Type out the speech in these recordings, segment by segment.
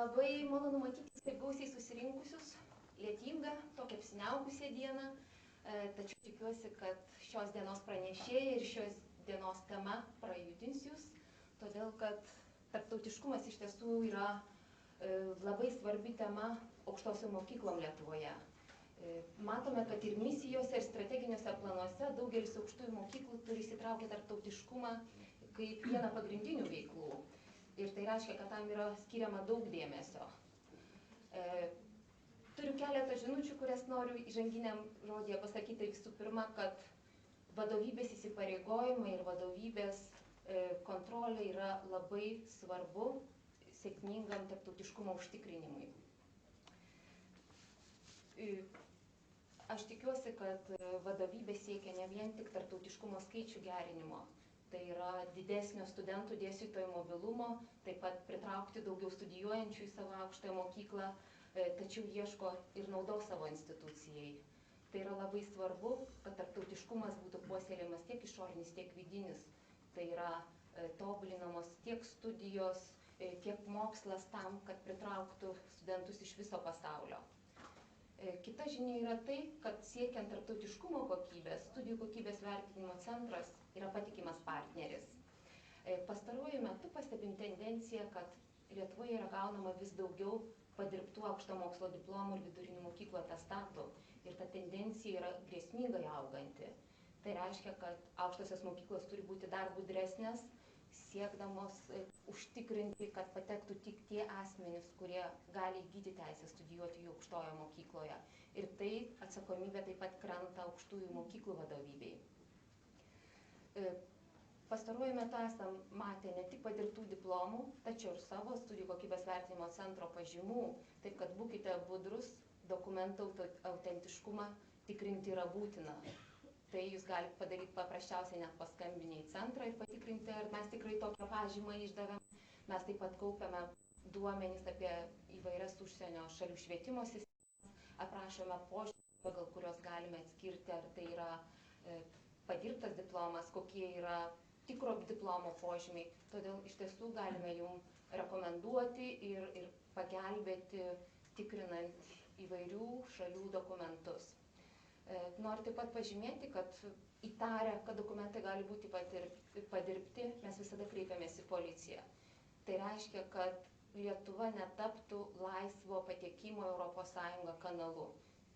Labai malonu matyti taip gausiai susirinkusius, lietingą, tokią apsiniaukusią dieną, tačiau tikiuosi, kad šios dienos pranešėjai ir šios dienos tema prajudins jūs, todėl kad tarptautiškumas iš tiesų yra labai svarbi tema aukštosiom mokyklom Lietuvoje. Matome, kad ir misijose, ir strateginiuose planuose daugelis aukštųjų mokyklų turi įsitraukę tarptautiškumą kaip vieną pagrindinių veiklų. Ir tai reiškia, kad tam yra skiriama daug dėmesio. Turiu keletą žinučių, kurias noriu įžanginiam žodėje pasakyti. Visų pirma, kad vadovybės įsipareigojimai ir vadovybės kontrolė yra labai svarbu sėkmingam tarptautiškumo užtikrinimui. Aš tikiuosi, kad vadovybė siekia ne vien tik tarptautiškumo skaičių gerinimo. Tai yra didesnio studentų dėstytojų mobilumo, taip pat pritraukti daugiau studijuojančių į savo aukštąją mokyklą, tačiau ieško ir naudos savo institucijai. Tai yra labai svarbu, kad tarptautiškumas būtų puoselėjamas tiek išorinis, tiek vidinis. Tai yra tobulinamos tiek studijos, tiek mokslas tam, kad pritrauktų studentus iš viso pasaulio. Kita žinia yra tai, kad siekiant tarptautiškumo kokybės, Studijų kokybės vertinimo centras yra patikimas partneris. Pastaruoju metu pastebim tendenciją, kad Lietuvoje yra gaunama vis daugiau padirbtų aukšto mokslo diplomų ir vidurinių mokyklų atestatų. Ir ta tendencija yra grėsmingai auganti. Tai reiškia, kad aukštosios mokyklos turi būti dar budresnės, siekdamos užtikrinti, kad patektų tik tie asmenys, kurie gali įgyti teisę studijuoti jų aukštojo mokykloje. Ir tai atsakomybė taip pat krenta aukštųjų mokyklų vadovybei. Pastaruoju metu esam matę ne tik padirbtų diplomų, tačiau ir savo Studijų kokybės vertinimo centro pažymų, taip kad būkite budrus, dokumentų autentiškumą tikrinti yra būtina. Tai jūs galite padaryti paprasčiausiai net paskambinę į centrą ir patikrinti, ar mes tikrai tokią pažymą išdavėm. Mes taip pat kaupiame duomenys apie įvairias užsienio šalių švietimo sistemas, aprašome požymius, pagal kurios galime atskirti, ar tai yra padirbtas diplomas, kokie yra tikro diplomo požymiai. Todėl iš tiesų galime jums rekomenduoti ir pagelbėti, tikrinant įvairių šalių dokumentus. Noriu taip pat pažymėti, kad įtarę, kad dokumentai gali būti padirbti, mes visada kreipiamės į policiją. Tai reiškia, kad Lietuva netaptų laisvo patekimo ES kanalu.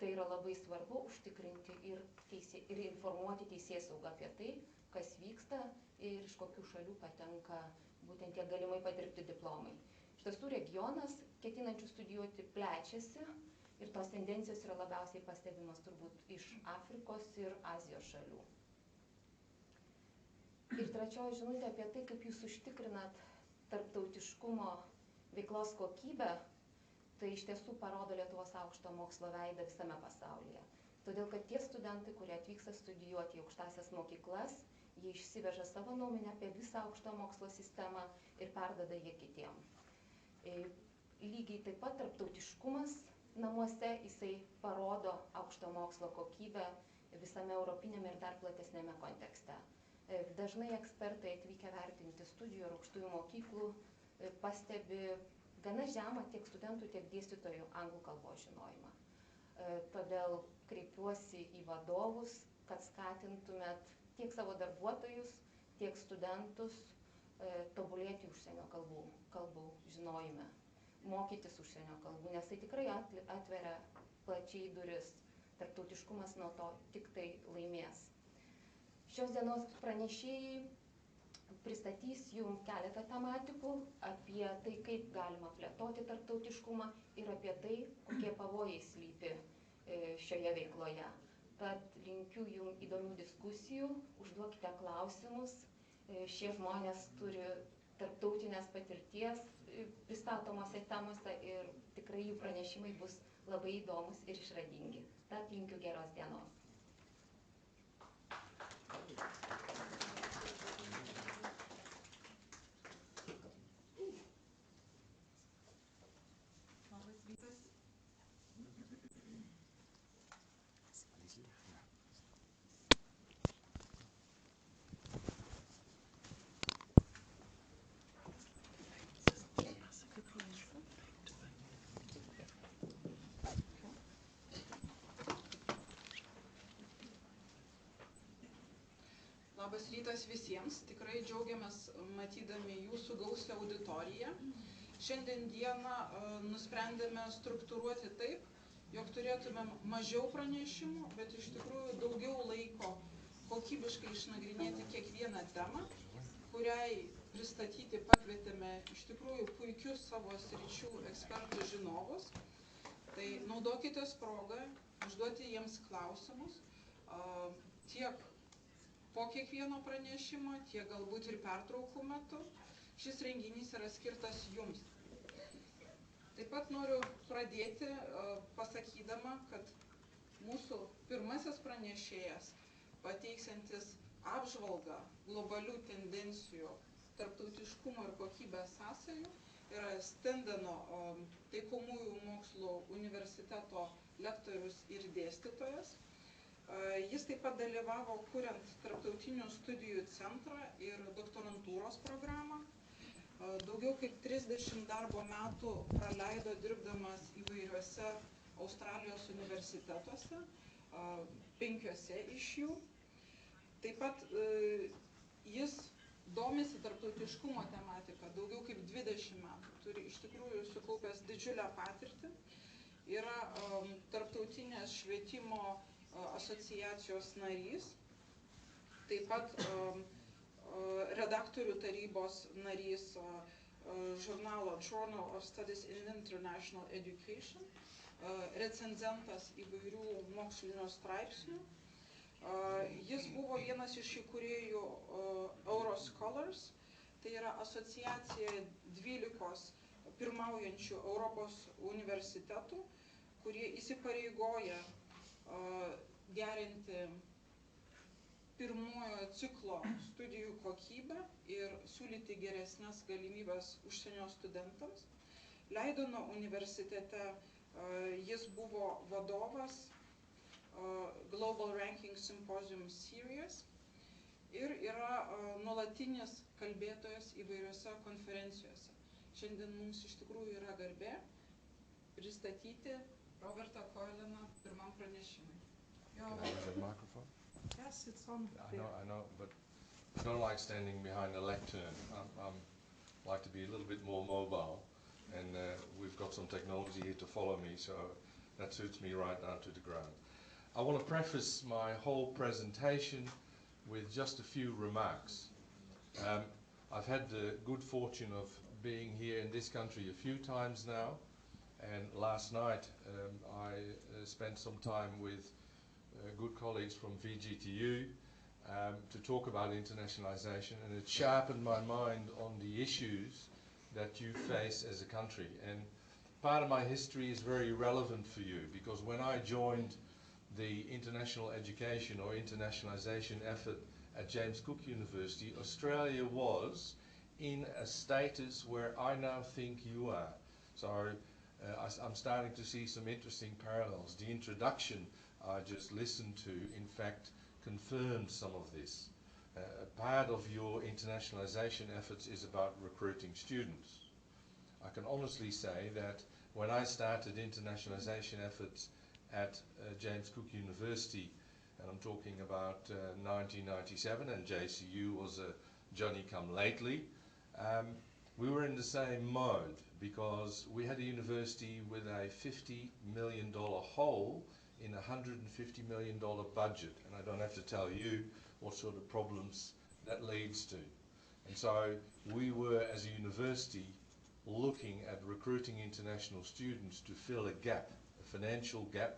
Tai yra labai svarbu užtikrinti ir informuoti teisėsaugą apie tai, kas vyksta ir iš kokių šalių patenka būtent tie galimai padirbti diplomai. Iš tiesų regionas, ketinančių studijuoti, plečiasi. Ir tos tendencijos yra labiausiai pastebimas turbūt iš Afrikos ir Azijos šalių. Ir trečioji žinutė apie tai, kaip jūs užtikrinat tarptautiškumo veiklos kokybę, tai iš tiesų parodo Lietuvos aukšto mokslo veidą visame pasaulyje. Todėl, kad tie studentai, kurie atvyksta studijuoti į aukštąsias mokyklas, jie išsiveža savo nuomonę apie visą aukšto mokslo sistemą ir perdada jie kitiem. Lygiai taip pat tarptautiškumas namuose jisai parodo aukšto mokslo kokybę visame europinėme ir dar platesnėme kontekste. Dažnai ekspertai atvykę vertinti studijų ir aukštųjų mokyklų pastebi gana žemą tiek studentų, tiek dėstytojų anglų kalbos žinojimą. Todėl kreipiuosi į vadovus, kad skatintumėt tiek savo darbuotojus, tiek studentus tobulėti užsienio kalbų žinojime. Mokytis užsienio kalbų, nes tai tikrai atveria plačiai duris. Tarptautiškumas nuo to tik tai laimės. Šios dienos pranešėjai pristatys jums keletą tematikų apie tai, kaip galima plėtoti tarptautiškumą ir apie tai, kokie pavojai slypi šioje veikloje. Tad linkiu jums įdomių diskusijų, užduokite klausimus. Šie žmonės turi tarptautinės patirties pristatomose temose ir tikrai jų pranešimai bus labai įdomus ir išradingi. Tad linkiu geros dienos. Labas rytas. Labas rytas visiems. Tikrai džiaugiamės matydami jūsų gausią auditoriją. Šiandien dieną nusprendėme struktūruoti taip, jog turėtumėm mažiau pranešimų, bet iš tikrųjų daugiau laiko kokybiškai išnagrinėti kiekvieną temą, kuriai pristatyti pakvietėme iš tikrųjų puikius savo sričių ekspertų žinovus. Tai naudokitės progą užduoti jiems klausimus tiek po kiekvieno pranešimo, tiek galbūt ir pertraukų metu. Šis renginys yra skirtas jums. Taip pat noriu pradėti pasakydama, kad mūsų pirmasis pranešėjas, pateiksiantis apžvalgą globalių tendencijų, tarptautiškumo ir kokybės sąsajų, yra Stendeno taikomųjų mokslų universiteto lektorius ir dėstytojas. Jis taip pat dalyvavo kuriant tarptautinių studijų centrą ir doktorantūros programą. Daugiau kaip 30 darbo metų praleido dirbdamas įvairiuose Australijos universitetuose, 5 iš jų. Taip pat jis domisi tarptautiškumo tematika daugiau kaip 20 metų, turi iš tikrųjų sukaupęs didžiulę patirtį, yra tarptautinės švietimo asociacijos narys, taip pat redaktorių tarybos narys žurnalo Journal of Studies in International Education, recenzentas įvairių mokslinių straipsnių. Jis buvo vienas iš įkūrėjų Euroscholars, tai yra asociacija 12 pirmaujančių Europos universitetų, kurie įsipareigoja gerinti pirmojo ciklo studijų kokybę ir siūlyti geresnės galimybės užsienio studentams. Leidono universitete jis buvo vadovas Global Ranking Symposium Series ir yra nuolatinis kalbėtojas įvairiose konferencijose. Šiandien mums iš tikrųjų yra garbė pristatyti Robertą Koeleną pirmam pranešimui. Can I use that microphone? Yes, it's on. I know, but I don't like standing behind a lectern. I like to be a little bit more mobile, and we've got some technology here to follow me, so that suits me right down to the ground. I want to preface my whole presentation with just a few remarks. I've had the good fortune of being here in this country a few times now, and last night I spent some time with good colleagues from VGTU to talk about internationalization, and it sharpened my mind on the issues that you face as a country. And part of my history is very relevant for you, because when I joined the international education or internationalization effort at James Cook University, Australia was in a status where I now think you are. So I'm starting to see some interesting parallels. The introduction I just listened to, in fact, confirmed some of this. Part of your internationalization efforts is about recruiting students. I can honestly say that when I started internationalization efforts at James Cook University, and I'm talking about 1997, and JCU was a Johnny-come-lately, we were in the same mode, because we had a university with a $50 million hole in a $150 million budget, and I don't have to tell you what sort of problems that leads to. And so we were, as a university, looking at recruiting international students to fill a gap, a financial gap,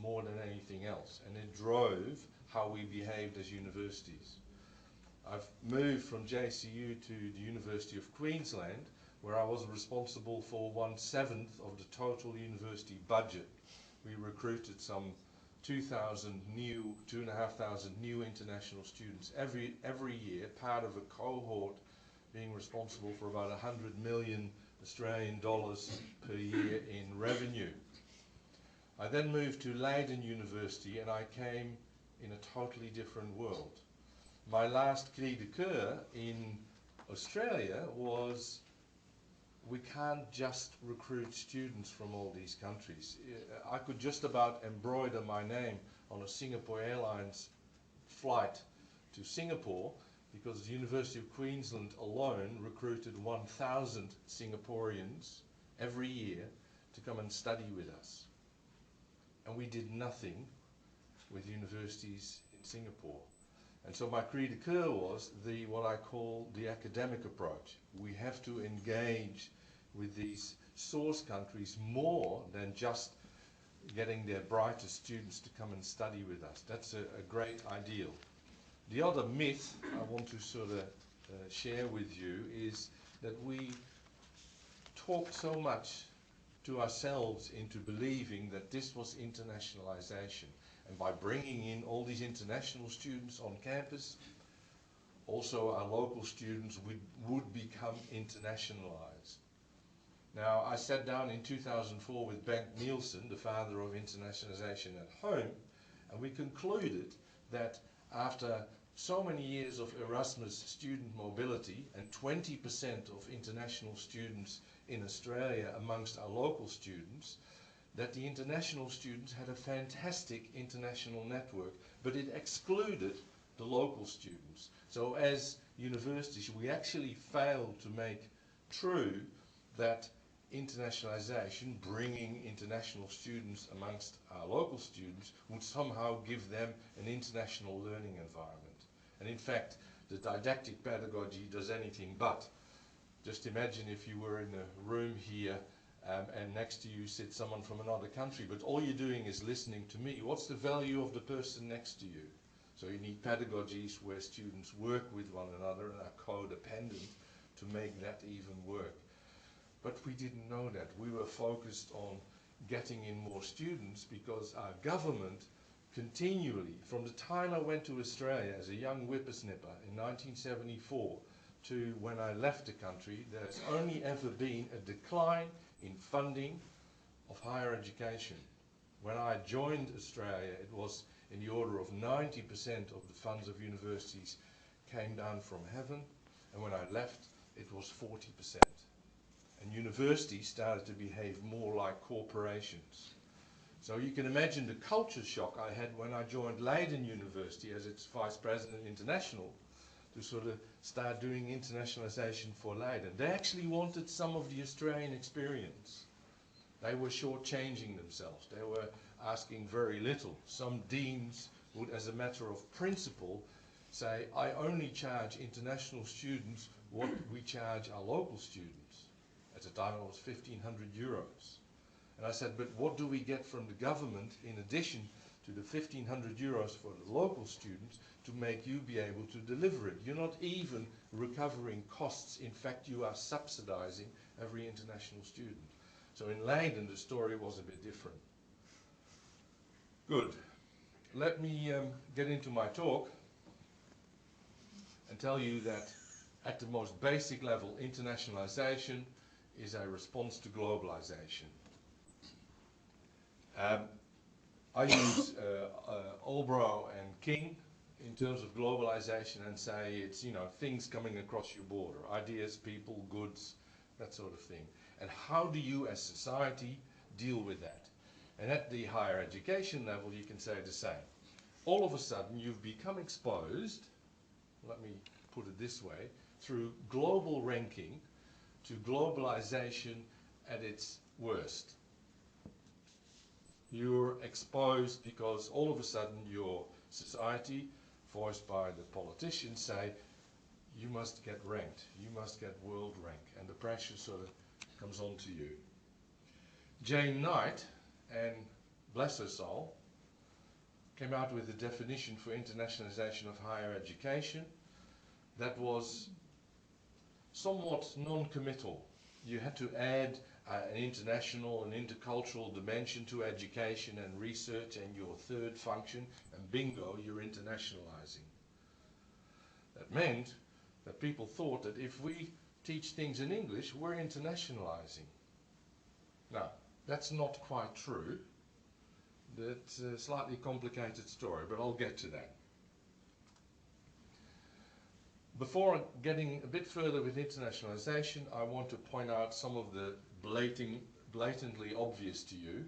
more than anything else, and it drove how we behaved as universities. I've moved from JCU to the University of Queensland, where I was responsible for 1/7 of the total university budget. We recruited some 2,500 new international students every year, part of a cohort being responsible for about 100 million Australian dollars per year in revenue. I then moved to Leiden University, and I came in a totally different world. My last cri de coeur in Australia was, we can't just recruit students from all these countries. I could just about embroider my name on a Singapore Airlines flight to Singapore because the University of Queensland alone recruited 1,000 Singaporeans every year to come and study with us. And we did nothing with universities in Singapore. And so my cri de coeur was what I call the academic approach. We have to engage with these source countries more than just getting their brightest students to come and study with us. That's a great ideal. The other myth I want to sort of share with you is that we talk so much to ourselves into believing that this was internationalization. And by bringing in all these international students on campus, also our local students would become internationalized. Now, I sat down in 2004 with Bengt Nielsen, the father of internationalization at home, and we concluded that after so many years of Erasmus student mobility and 20% of international students in Australia amongst our local students, that the international students had a fantastic international network, but it excluded the local students. So as universities, we actually failed to make true that internationalization, bringing international students amongst our local students, would somehow give them an international learning environment. And in fact, the didactic pedagogy does anything but. Just imagine if you were in a room here and next to you sits someone from another country, but all you're doing is listening to me. What's the value of the person next to you? So you need pedagogies where students work with one another and are codependent to make that even work. But we didn't know that. We were focused on getting in more students because our government continually, from the time I went to Australia as a young whippersnipper in 1974 to when I left the country, there's only ever been a decline in funding of higher education. When I joined Australia, it was in the order of 90% of the funds of universities came down from heaven, and when I left, it was 40%. And universities started to behave more like corporations. So you can imagine the culture shock I had when I joined Leiden University as its Vice President International to sort of start doing internationalization for Leiden. They actually wanted some of the Australian experience. They were shortchanging themselves. They were asking very little. Some deans would, as a matter of principle, say, I only charge international students what we charge our local students. At the time it was 1,500 euros. And I said, but what do we get from the government in addition to the 1,500 euros for the local students to make you be able to deliver it? You're not even recovering costs. In fact, you are subsidizing every international student. So in Leiden, the story was a bit different. Good. Let me get into my talk and tell you that at the most basic level, internationalization is a response to globalization. I use Albro and King in terms of globalization and say it's, things coming across your border, ideas, people, goods, that sort of thing. And how do you as society deal with that? And at the higher education level, you can say the same. All of a sudden, you've become exposed, let me put it this way, through global ranking to globalization at its worst. You're exposed because all of a sudden your society, voiced by the politicians, say you must get ranked, you must get world rank, and the pressure sort of comes onto you. Jane Knight, and bless her soul, came out with a definition for internationalization of higher education that was somewhat non-committal. You had to add an international and intercultural dimension to education and research and your third function, and bingo, you're internationalizing. That meant that people thought that if we teach things in English, we're internationalizing. Now, that's not quite true. That's a slightly complicated story, but I'll get to that. Before getting a bit further with internationalization, I want to point out some of the blatantly obvious to you.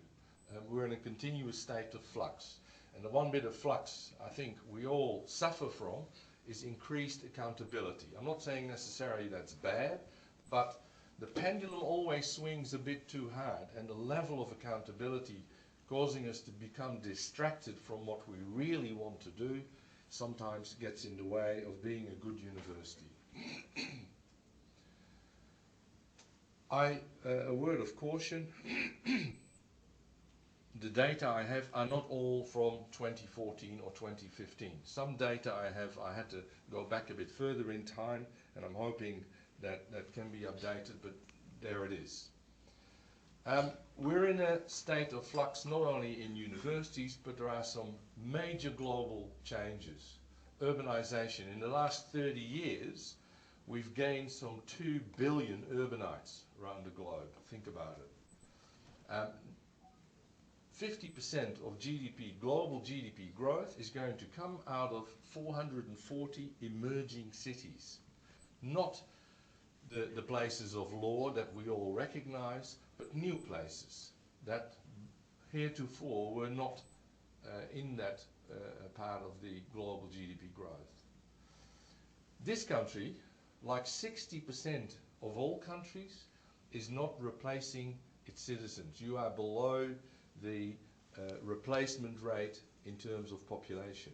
We're in a continuous state of flux. And the one bit of flux I think we all suffer from is increased accountability. I'm not saying necessarily that's bad, but the pendulum always swings a bit too hard, and the level of accountability causing us to become distracted from what we really want to do sometimes gets in the way of being a good university. A word of caution. The data I have are not all from 2014 or 2015. Some data I had to go back a bit further in time, and I'm hoping that can be updated, but there it is. We're in a state of flux not only in universities, but there are some major global changes. Urbanization. In the last 30 years, we've gained some 2 billion urbanites around the globe. Think about it. 50% of GDP, global GDP growth, is going to come out of 440 emerging cities. Not the places of law that we all recognize, but new places that heretofore were not in that part of the global GDP growth. This country, like 60% of all countries, is not replacing its citizens. You are below the replacement rate in terms of population.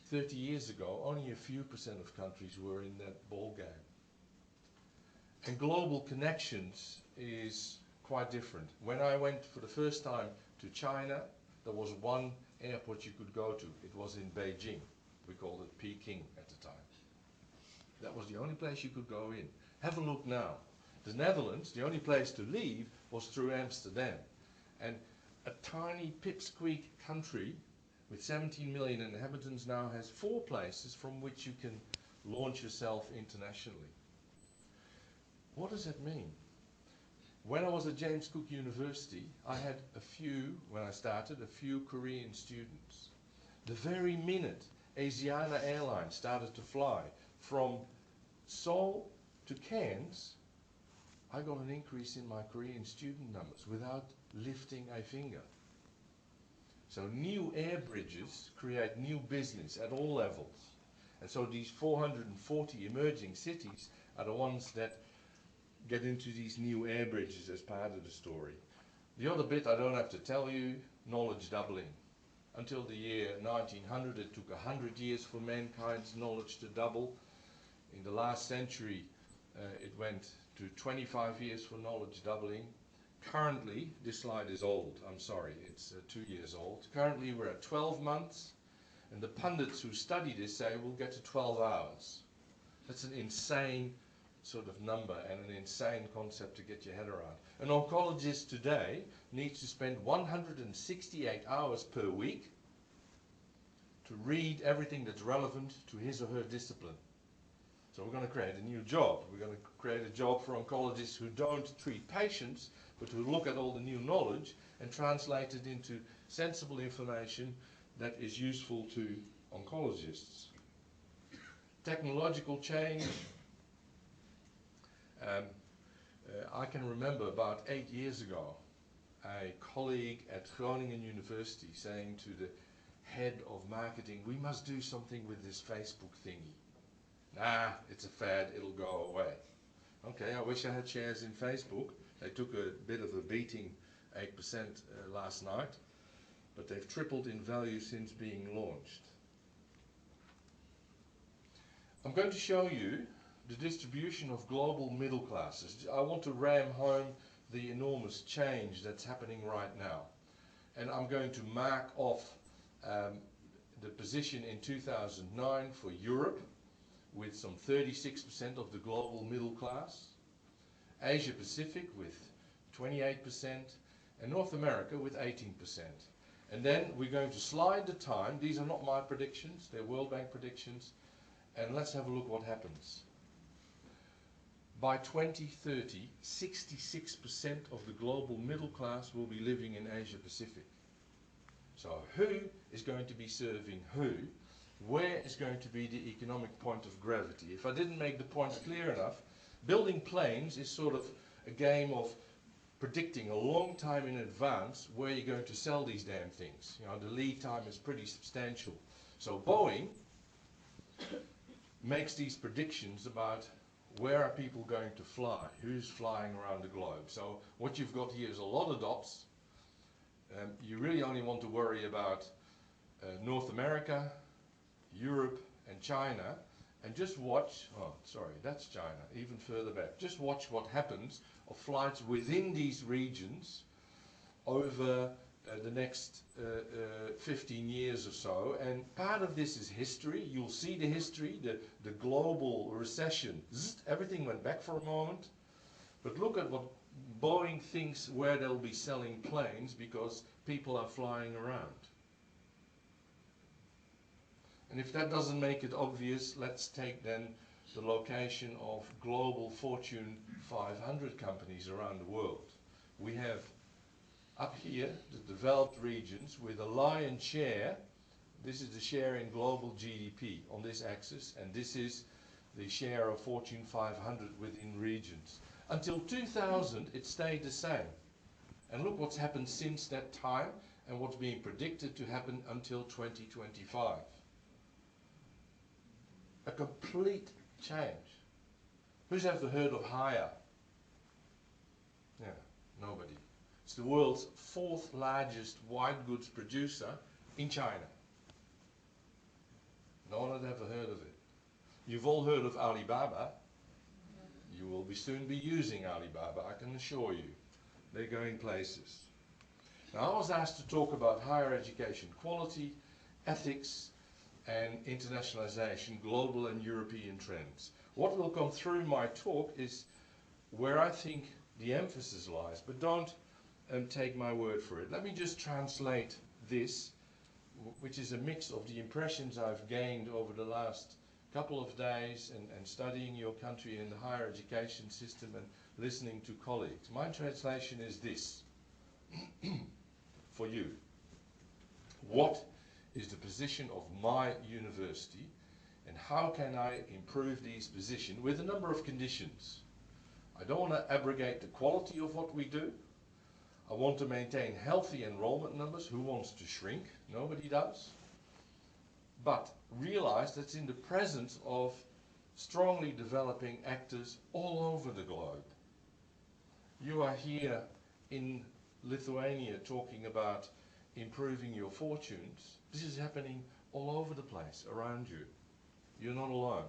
30 years ago, only a few percent of countries were in that ball game. And global connections is quite different. When I went for the first time to China, there was one airport you could go to. It was in Beijing. We called it Peking at the time. That was the only place you could go in. Have a look now. The Netherlands, the only place to leave was through Amsterdam. And a tiny pipsqueak country with 17 million inhabitants now has 4 places from which you can launch yourself internationally. What does that mean? When I was at James Cook University, I had when I started, a few Korean students. The very minute Asiana Airlines started to fly from Seoul to Cairns, I got an increase in my Korean student numbers without lifting a finger. So new air bridges create new business at all levels. And so these 440 emerging cities are the ones that get into these new air bridges as part of the story. The other bit I don't have to tell you, knowledge doubling. Until the year 1900, it took 100 years for mankind's knowledge to double. In the last century, it went to 25 years for knowledge doubling. Currently, this slide is old, I'm sorry, it's 2 years old. Currently we're at 12 months, and the pundits who study this say we'll get to 12 hours. That's an insane sort of number and an insane concept to get your head around. An oncologist today needs to spend 168 hours per week to read everything that's relevant to his or her discipline. So we're going to create a new job. We're going to create a job for oncologists who don't treat patients, but who look at all the new knowledge and translate it into sensible information that is useful to oncologists. Technological change. I can remember about 8 years ago, a colleague at Groningen University saying to the head of marketing, we must do something with this Facebook thingy. Nah, it's a fad, it'll go away. Okay, I wish I had shares in Facebook. They took a bit of a beating, 8% last night, but they've tripled in value since being launched. I'm going to show you the distribution of global middle classes. I want to ram home the enormous change that's happening right now. And I'm going to mark off the position in 2009 for Europe, with some 36% of the global middle class, Asia Pacific with 28%, and North America with 18%. And then we're going to slide the time. These are not my predictions, they're World Bank predictions, and let's have a look what happens. By 2030, 66% of the global middle class will be living in Asia Pacific. So who is going to be serving who? Where is going to be the economic point of gravity? If I didn't make the point clear enough, building planes is sort of a game of predicting a long time in advance where you're going to sell these damn things. You know, the lead time is pretty substantial. So Boeing makes these predictions about where are people going to fly, who's flying around the globe. So what you've got here is a lot of dots. You really only want to worry about North America, Europe and China, and just watch, oh sorry, that's China, even further back. Just watch what happens of flights within these regions over the next 15 years or so. And part of this is history. You'll see the history, the global recession, everything went back for a moment. But look at what Boeing thinks where they'll be selling planes because people are flying around. And if that doesn't make it obvious, let's take then the location of global Fortune 500 companies around the world. We have up here the developed regions with a lion's share. This is the share in global GDP on this axis, and this is the share of Fortune 500 within regions. Until 2000 it stayed the same. And look what's happened since that time and what's being predicted to happen until 2025. A complete change. Who's ever heard of Haier? Yeah, nobody. It's the world's 4th largest white goods producer in China. No one had ever heard of it. You've all heard of Alibaba. You will soon be using Alibaba, I can assure you. They're going places. Now I was asked to talk about higher education quality, ethics, and internationalization, global and European trends. What will come through my talk is where I think the emphasis lies, but don't take my word for it. Let me just translate this, which is a mix of the impressions I've gained over the last couple of days and studying your country in the higher education system and listening to colleagues. My translation is this for you. What is the position of my university and how can I improve this position with a number of conditions? I don't want to abrogate the quality of what we do. I want to maintain healthy enrollment numbers. Who wants to shrink? Nobody does. But realize that's in the presence of strongly developing actors all over the globe. You are here in Lithuania talking about improving your fortunes. This is happening all over the place around you. You're not alone.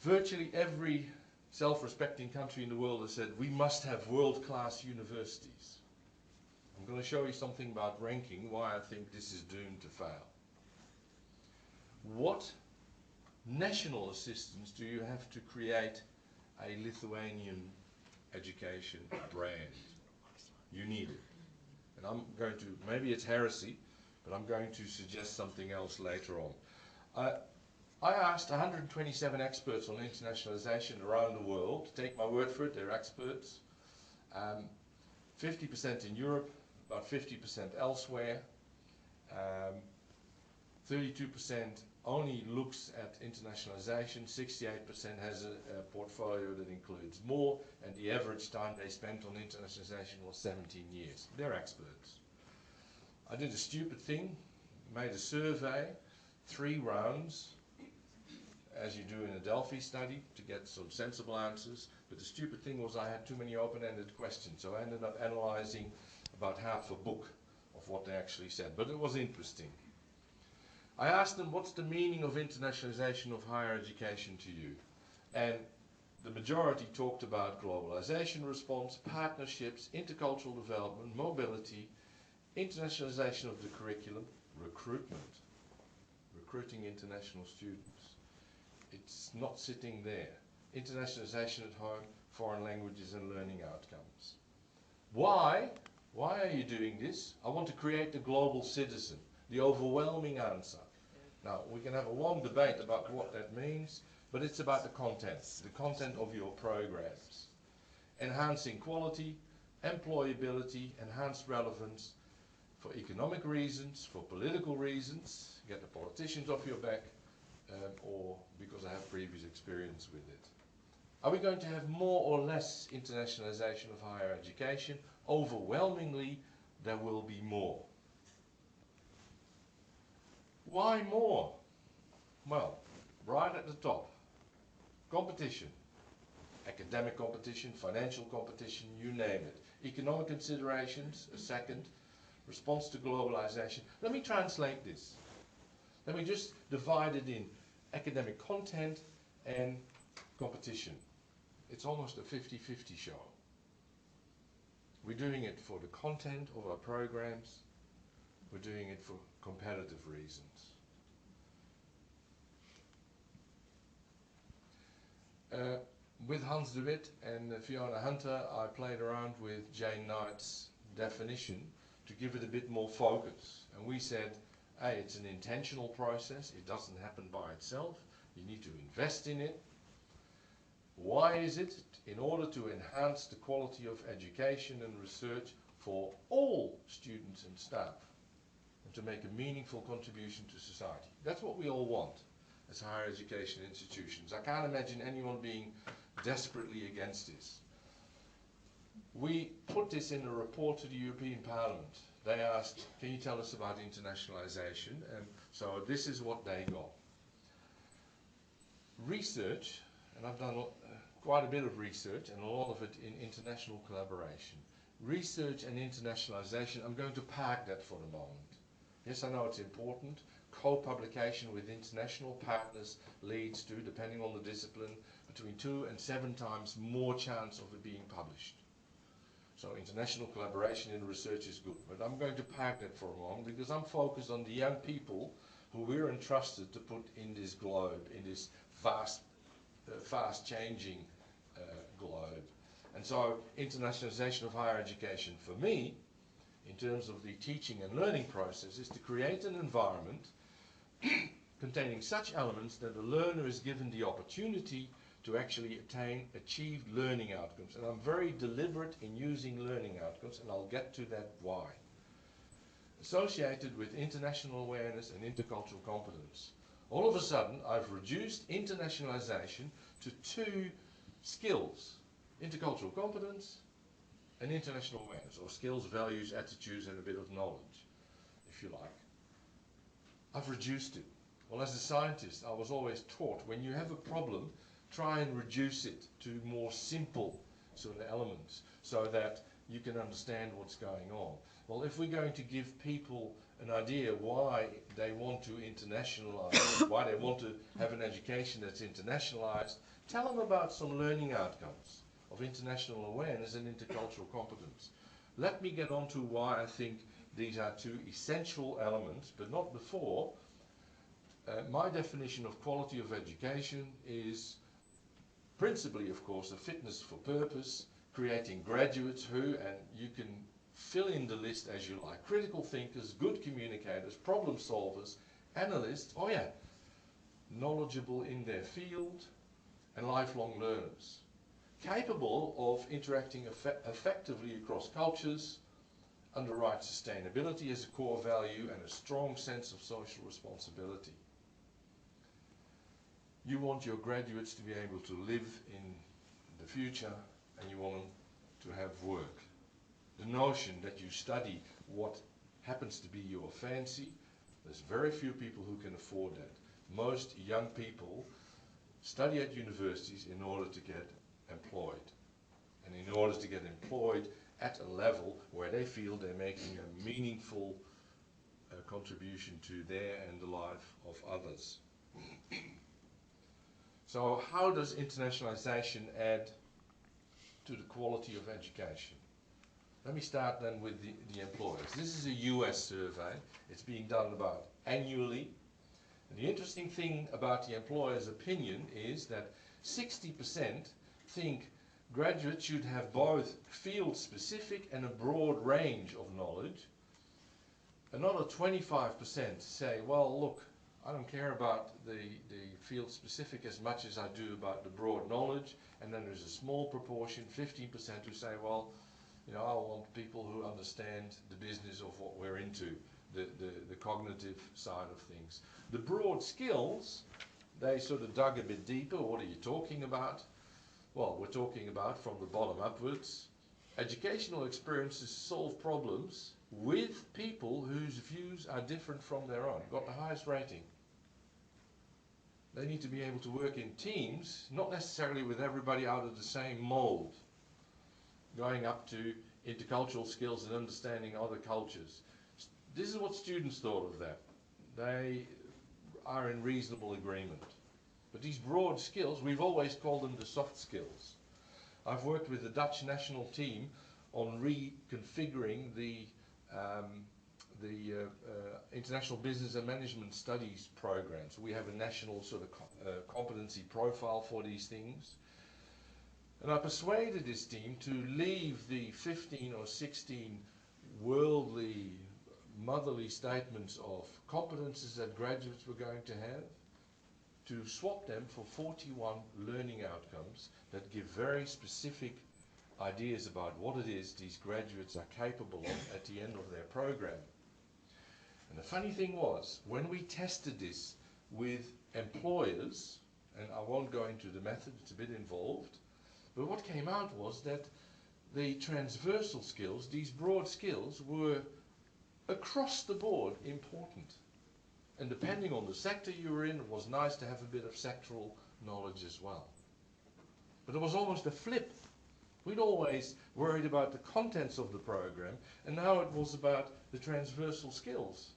Virtually every self-respecting country in the world has said we must have world-class universities. I'm going to show you something about ranking, why I think this is doomed to fail. What national assistance do you have to create a Lithuanian education brand? You need it. And I'm going to, maybe it's heresy, but I'm going to suggest something else later on. I asked 127 experts on internationalization around the world. Take my word for it, they're experts. 50% in Europe, about 50% elsewhere. 32% only looks at internationalization, 68% has a portfolio that includes more, and the average time they spent on internationalization was 17 years. They're experts. I did a stupid thing, made a survey, 3 rounds, as you do in a Delphi study, to get some sensible answers. But the stupid thing was I had too many open-ended questions, so I ended up analyzing about half a book of what they actually said. But it was interesting. I asked them, what's the meaning of internationalization of higher education to you? And the majority talked about globalization response, partnerships, intercultural development, mobility, internationalization of the curriculum, recruitment, recruiting international students. It's not sitting there. Internationalization at home, foreign languages and learning outcomes. Why? Why are you doing this? I want to create the global citizen, the overwhelming answer. Now, we can have a long debate about what that means, but it's about the content of your programs. Enhancing quality, employability, enhanced relevance for economic reasons, for political reasons, get the politicians off your back, or because I have previous experience with it. Are we going to have more or less internationalization of higher education? Overwhelmingly, there will be more. Why more? Well, right at the top, competition. Academic competition, financial competition, you name it. Economic considerations, a second. Response to globalization. Let me translate this. Let me just divide it in academic content and competition. It's almost a 50-50 show. We're doing it for the content of our programs. We're doing it for competitive reasons. With Hans de Wit and Fiona Hunter, I played around with Jane Knight's definition to give it a bit more focus. And we said, hey, it's an intentional process. It doesn't happen by itself. You need to invest in it. Why is it? In order to enhance the quality of education and research for all students and staff, and to make a meaningful contribution to society. That's what we all want as higher education institutions. I can't imagine anyone being desperately against this. We put this in a report to the European Parliament. They asked, can you tell us about internationalisation? And so this is what they got. Research, and I've done quite a bit of research and a lot of it in international collaboration. Research and internationalisation, I'm going to park that for the moment. Yes, I know it's important. Co-publication with international partners leads to, depending on the discipline, between 2 and 7 times more chance of it being published. So international collaboration in research is good. But I'm going to park that for a moment because I'm focused on the young people who we're entrusted to put in this globe, in this fast changing globe. And so internationalization of higher education for me, in terms of the teaching and learning process, is to create an environment containing such elements that the learner is given the opportunity to actually achieve learning outcomes. And I'm very deliberate in using learning outcomes, and I'll get to that why. Associated with international awareness and intercultural competence. All of a sudden, I've reduced internationalization to 2 skills: intercultural competence and international awareness, or skills, values, attitudes, and a bit of knowledge, if you like. I've reduced it. Well, as a scientist, I was always taught, when you have a problem, try and reduce it to more simple sort of elements so that you can understand what's going on. Well, if we're going to give people an idea why they want to internationalize, why they want to have an education that's internationalized, tell them about some learning outcomes of international awareness and intercultural competence. Let me get on to why I think these are 2 essential elements, but not before. My definition of quality of education is principally, of course, a fitness for purpose, creating graduates who, and you can fill in the list as you like, critical thinkers, good communicators, problem solvers, analysts, oh yeah, knowledgeable in their field, and lifelong learners, capable of interacting effectively across cultures, underwrite sustainability as a core value, and a strong sense of social responsibility. You want your graduates to be able to live in the future, and you want them to have work. The notion that you study what happens to be your fancy, there's very few people who can afford that. Most young people study at universities in order to get employed. And in order to get employed at a level where they feel they're making a meaningful contribution to their and the life of others. So how does internationalization add to the quality of education? Let me start then with the employers. This is a US survey. It's being done about annually. And the interesting thing about the employer's opinion is that 60% think graduates should have both field-specific and a broad range of knowledge. Another 25% say, well, look, I don't care about the field-specific as much as I do about the broad knowledge. And then there's a small proportion, 15%, who say, well, you know, I want people who understand the business of what we're into, the cognitive side of things. The broad skills, they sort of dug a bit deeper. What are you talking about? Well, we're talking about, from the bottom upwards, educational experiences solve problems with people whose views are different from their own. Got the highest rating. they need to be able to work in teams, not necessarily with everybody out of the same mold, going up to intercultural skills and understanding other cultures. This is what students thought of that. They are in reasonable agreement. But these broad skills, we've always called them the soft skills. I've worked with the Dutch national team on reconfiguring the International Business and Management Studies program. So we have a national sort of competency profile for these things. And I persuaded this team to leave the 15 or 16 worldly, motherly statements of competences that graduates were going to have, to swap them for 41 learning outcomes that give very specific ideas about what it is these graduates are capable of at the end of their program. And the funny thing was, when we tested this with employers, and I won't go into the method, it's a bit involved, but what came out was that the transversal skills, these broad skills, were across the board important. And depending on the sector you were in, it was nice to have a bit of sectoral knowledge as well. But it was almost a flip. We'd always worried about the contents of the program, and now it was about the transversal skills.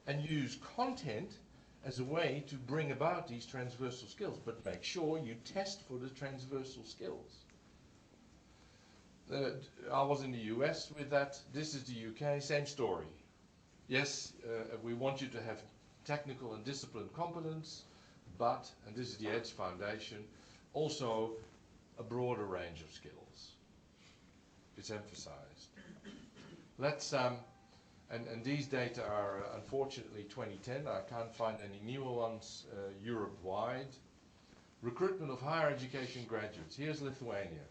And use content as a way to bring about these transversal skills, but make sure you test for the transversal skills. I was in the US with that. This is the UK, same story. Yes, we want you to have technical and discipline competence, but, and this is the EDGE Foundation, also a broader range of skills. It's emphasized. Let's, and these data are unfortunately 2010. I can't find any newer ones Europe-wide. Recruitment of higher education graduates. Here's Lithuania.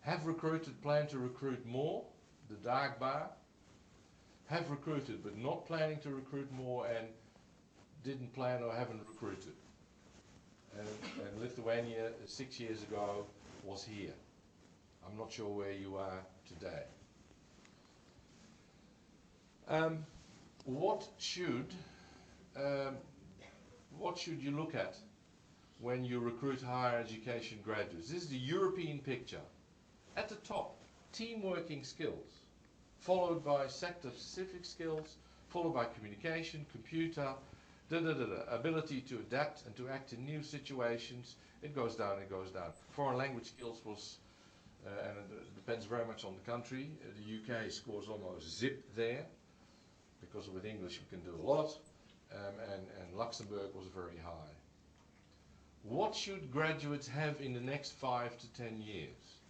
Have recruited, plan to recruit more, the dark bar. Have recruited, but not planning to recruit more, and didn't plan or haven't recruited. And Lithuania 6 years ago was here. I'm not sure where you are today. What should you look at when you recruit higher education graduates? This is the European picture. At the top, team working skills, followed by sector-specific skills, followed by communication, computer, ability to adapt and to act in new situations. It goes down, it goes down. Foreign language skills was, and it depends very much on the country. The UK scores almost zip there, because with English you can do a lot, and Luxembourg was very high. What should graduates have in the next 5 to 10 years?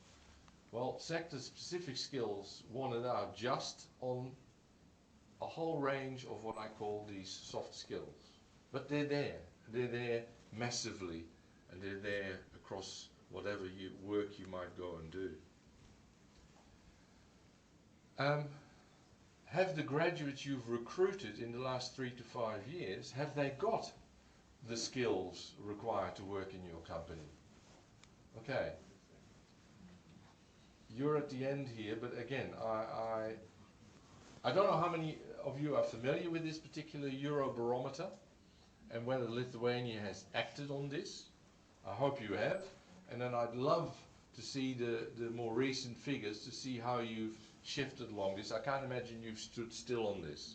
Well, sector-specific skills wanted out just on a whole range of what I call these soft skills. But they're there massively, and they're there across whatever work you might go and do. Have the graduates you've recruited in the last 3 to 5 years, have they got the skills required to work in your company? Okay. You're at the end here, but again, I don't know how many of you are familiar with this particular Eurobarometer and whether Lithuania has acted on this. I hope you have. And then I'd love to see the more recent figures to see how you've shifted along this. I can't imagine you've stood still on this.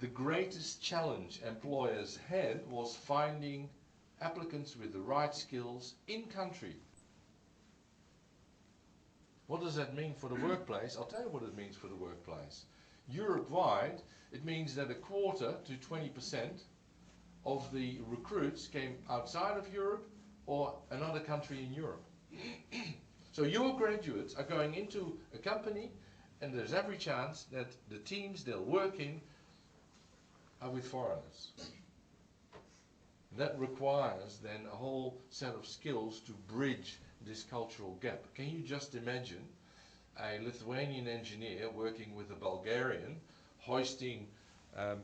The greatest challenge employers had was finding applicants with the right skills in country. What does that mean for the workplace? I'll tell you what it means for the workplace. Europe-wide, it means that a quarter to 20% of the recruits came outside of Europe or another country in Europe. So your graduates are going into a company, and there's every chance that the teams they'll work in are with foreigners. That requires then a whole set of skills to bridge this cultural gap. Can you just imagine a Lithuanian engineer working with a Bulgarian, hoisting a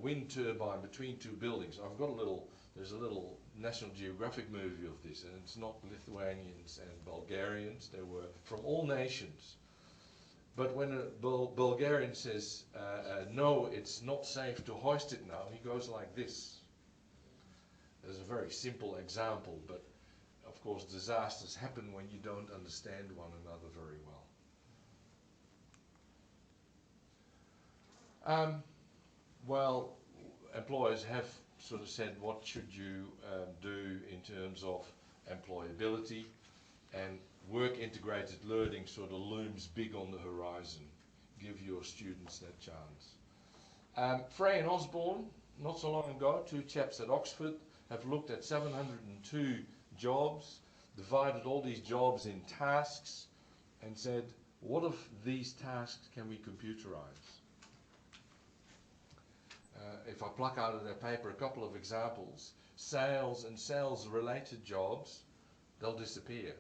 wind turbine between two buildings? There's a little National Geographic movie of this, and it's not Lithuanians and Bulgarians. They were from all nations. But when a Bulgarian says, no, it's not safe to hoist it now, he goes like this. There's a very simple example, but of course disasters happen when you don't understand one another very well. Well, employers have sort of said what should you do in terms of employability, and work integrated learning sort of looms big on the horizon. Give your students that chance. Frey and Osborne, not so long ago, two chaps at Oxford, have looked at 702 jobs, divided all these jobs in tasks, and said, what of these tasks can we computerize? If I pluck out of their paper a couple of examples, sales and sales-related jobs, they'll disappear.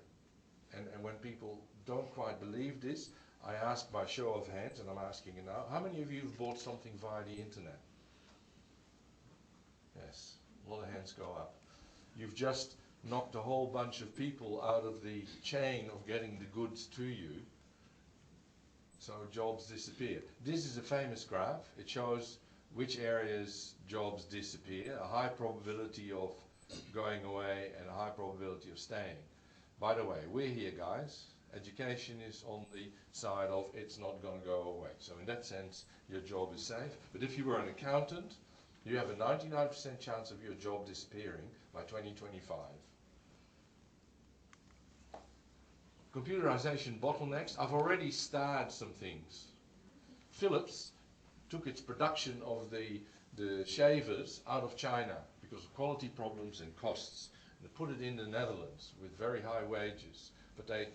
And when people don't quite believe this, I ask by show of hands, and I'm asking you now, how many of you have bought something via the internet? Yes, a lot of hands go up. You've just knocked a whole bunch of people out of the chain of getting the goods to you, so jobs disappear. This is a famous graph. It shows which areas jobs disappear, a high probability of going away and a high probability of staying. By the way, we're here, guys. Education is on the side of it's not going to go away. So in that sense, your job is safe. But if you were an accountant, you have a 99% chance of your job disappearing by 2025. Computerization bottlenecks. I've already starred some things. Philips took its production of the shavers out of China because of quality problems and costs. They put it in the Netherlands with very high wages, but they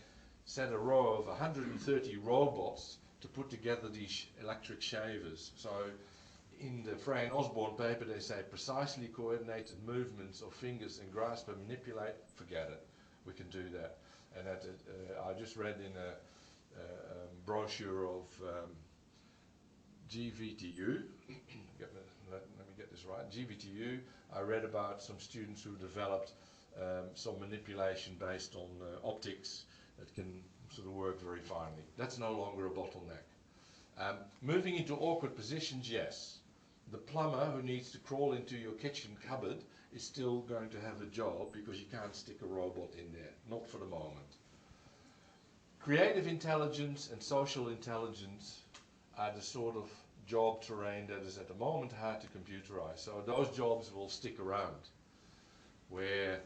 set a row of 130 robots to put together these electric shavers. So in the Frey and Osborne paper they say precisely coordinated movements of fingers and grasp and manipulate. Forget it, we can do that. And that, I just read in a brochure of GVTU, let me get this right, GVTU, I read about some students who developed some manipulation based on optics that can sort of work very finely. That's no longer a bottleneck. Moving into awkward positions, yes. The plumber who needs to crawl into your kitchen cupboard is still going to have a job because you can't stick a robot in there, not for the moment. Creative intelligence and social intelligence are the sort of job terrain that is at the moment hard to computerize. So those jobs will stick around, where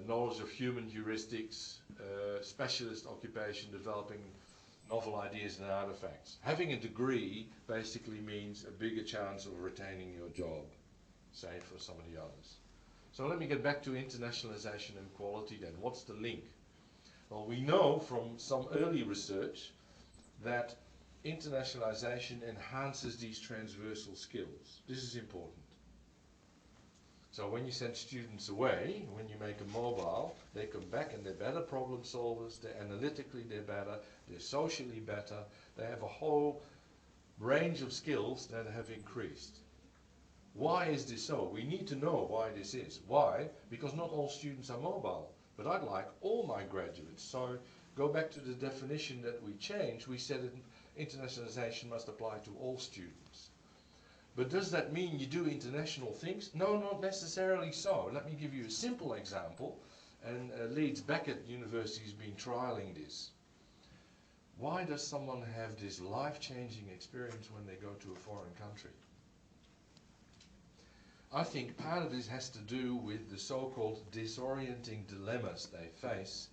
knowledge of human heuristics, specialist occupation, developing novel ideas and artifacts. Having a degree basically means a bigger chance of retaining your job, say for some of the others. So let me get back to internationalization and quality then. What's the link? Well, we know from some early research that internationalization enhances these transversal skills. This is important. So when you send students away, when you make them mobile, they come back and they're better problem solvers, they're analytically they're better, they're socially better, they have a whole range of skills that have increased. Why is this so? We need to know why this is. Why? Because not all students are mobile, but I'd like all my graduates. So go back to the definition that we changed. We said internationalization must apply to all students. But does that mean you do international things? No, not necessarily so. Let me give you a simple example. And Leeds Beckett University has been trialing this. Why does someone have this life-changing experience when they go to a foreign country? I think part of this has to do with the so-called disorienting dilemmas they face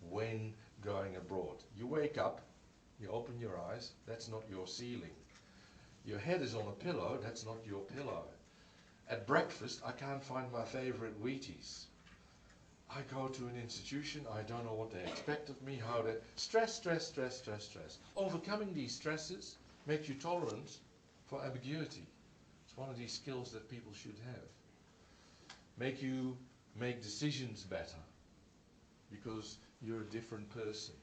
when going abroad. You wake up, you open your eyes, that's not your ceiling. Your head is on a pillow, that's not your pillow. At breakfast, I can't find my favorite Wheaties. I go to an institution, I don't know what they expect of me, how they... Stress. Overcoming these stresses makes you tolerant for ambiguity. It's one of these skills that people should have. Make you make decisions better, because you're a different person.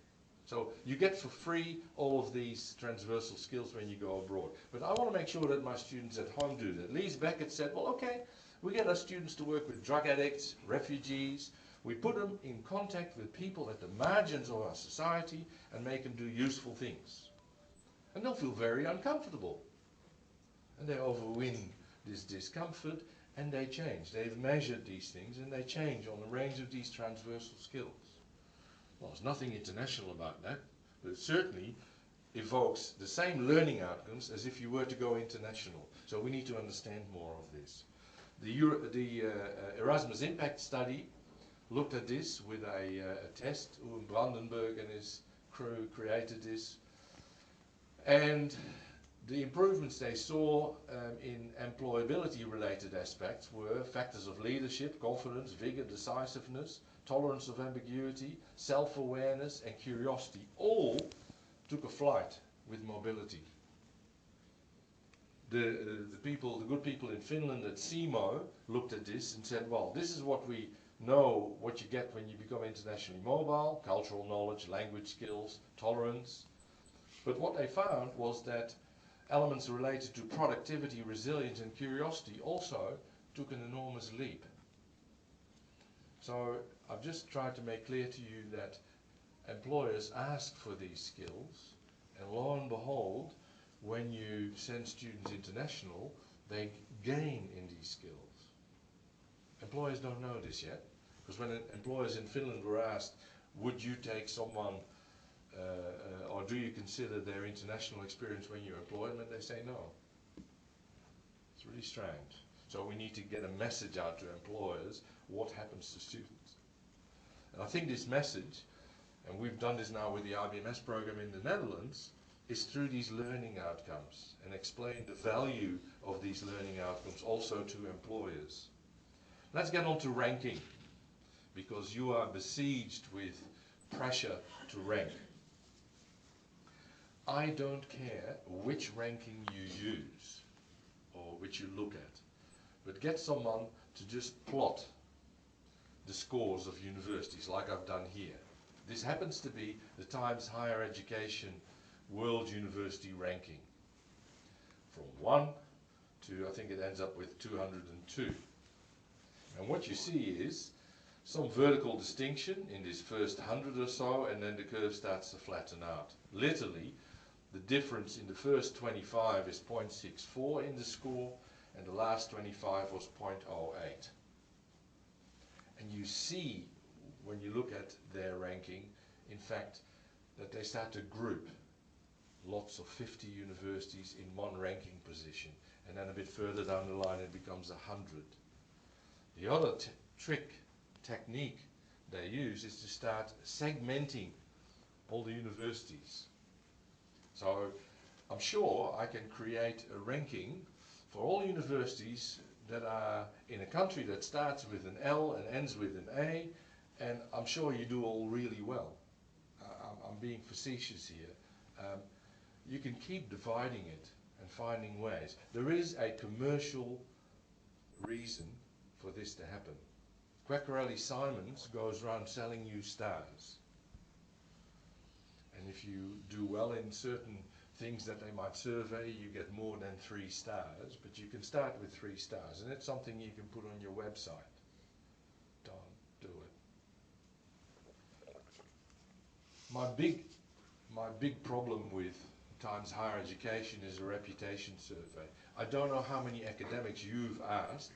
So you get for free all of these transversal skills when you go abroad. But I want to make sure that my students at home do that. Leeds Beckett said, well, okay, we get our students to work with drug addicts, refugees. We put them in contact with people at the margins of our society and make them do useful things. And they'll feel very uncomfortable. And they overwin this discomfort and they change. They've measured these things and they change on the range of these transversal skills. Well, there's nothing international about that, but it certainly evokes the same learning outcomes as if you were to go international. So we need to understand more of this. The Erasmus Impact Study looked at this with a test. Uwe Brandenburg and his crew created this. And the improvements they saw in employability related aspects were factors of leadership, confidence, vigor, decisiveness, tolerance of ambiguity, self-awareness and curiosity. All took a flight with mobility. The good people in Finland at CIMO looked at this and said, well, this is what we know what you get when you become internationally mobile: cultural knowledge, language skills, tolerance. But what they found was that elements related to productivity, resilience and curiosity also took an enormous leap. So I've just tried to make clear to you that employers ask for these skills, and lo and behold, when you send students international, they gain in these skills. Employers don't know this yet, because when employers in Finland were asked, would you take someone or do you consider their international experience when you employ them, and they say no. It's really strange. So we need to get a message out to employers, what happens to students. And I think this message, and we've done this now with the IBMS program in the Netherlands, is through these learning outcomes, and explain the value of these learning outcomes also to employers. Let's get on to ranking, because you are besieged with pressure to rank. I don't care which ranking you use or which you look at, but get someone to just plot the scores of universities like I've done here. This happens to be the Times Higher Education World University Ranking. From 1 to, I think it ends up with 202. And what you see is some vertical distinction in this first 100 or so, and then the curve starts to flatten out. Literally, the difference in the first 25 is 0.64 in the score, and the last 25 was 0.08. And you see, when you look at their ranking, in fact, that they start to group lots of 50 universities in one ranking position, and then a bit further down the line it becomes 100. The other technique they use is to start segmenting all the universities. So I'm sure I can create a ranking for all universities that are in a country that starts with an L and ends with an A, and I'm sure you do all really well. I'm being facetious here. You can keep dividing it and finding ways. There is a commercial reason for this to happen. Quacquarelli-Simons goes around selling you stars. And if you do well in certain things that they might survey, you get more than 3 stars, but you can start with 3 stars, and it's something you can put on your website. Don't do it. My big problem with Times Higher Education is a reputation survey. I don't know how many academics you've asked,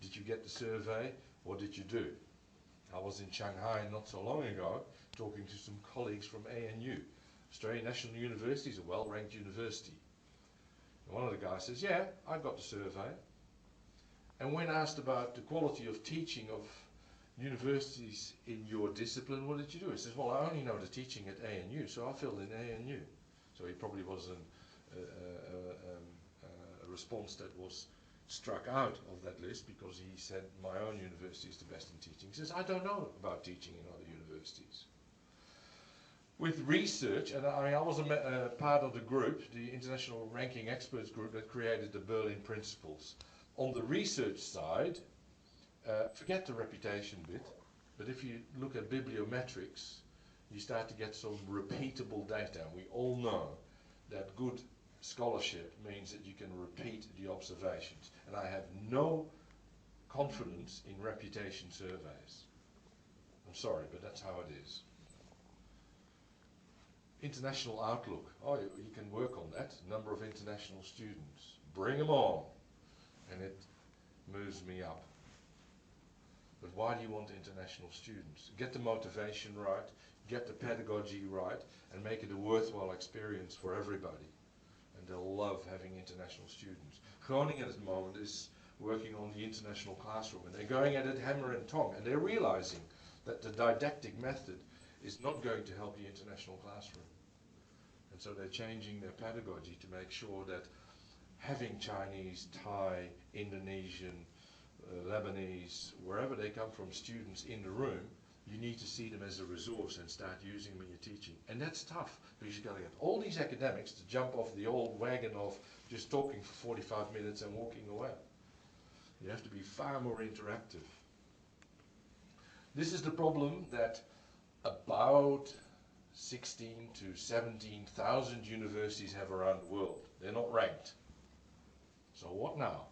did you get the survey? What did you do? I was in Shanghai not so long ago talking to some colleagues from ANU. Australian National University is a well-ranked university. And one of the guys says, yeah, I got the survey. And when asked about the quality of teaching of universities in your discipline, what did you do? He says, well, I only know the teaching at ANU, so I filled in ANU. So he probably was a response that was struck out of that list, because he said my own university is the best in teaching. He says, I don't know about teaching in other universities. With research, and I was a part of the group, the International Ranking Experts group that created the Berlin Principles. On the research side, forget the reputation bit, but if you look at bibliometrics, you start to get some repeatable data. We all know that good scholarship means that you can repeat the observations, and I have no confidence in reputation surveys. I'm sorry, but that's how it is. International outlook. Oh, you can work on that. Number of international students. Bring them on. And it moves me up. But why do you want international students? Get the motivation right, get the pedagogy right, and make it a worthwhile experience for everybody. And they'll love having international students. Groningen at the moment is working on the international classroom, and they're going at it hammer and tong, and they're realizing that the didactic method is not going to help the international classroom. And so they're changing their pedagogy to make sure that having Chinese, Thai, Indonesian, Lebanese, wherever they come from, students in the room, you need to see them as a resource and start using them in your teaching. And that's tough, because you've got to get all these academics to jump off the old wagon of just talking for 45 minutes and walking away. You have to be far more interactive. This is the problem that about 16 to 17,000 universities have around the world. They're not ranked. So what now?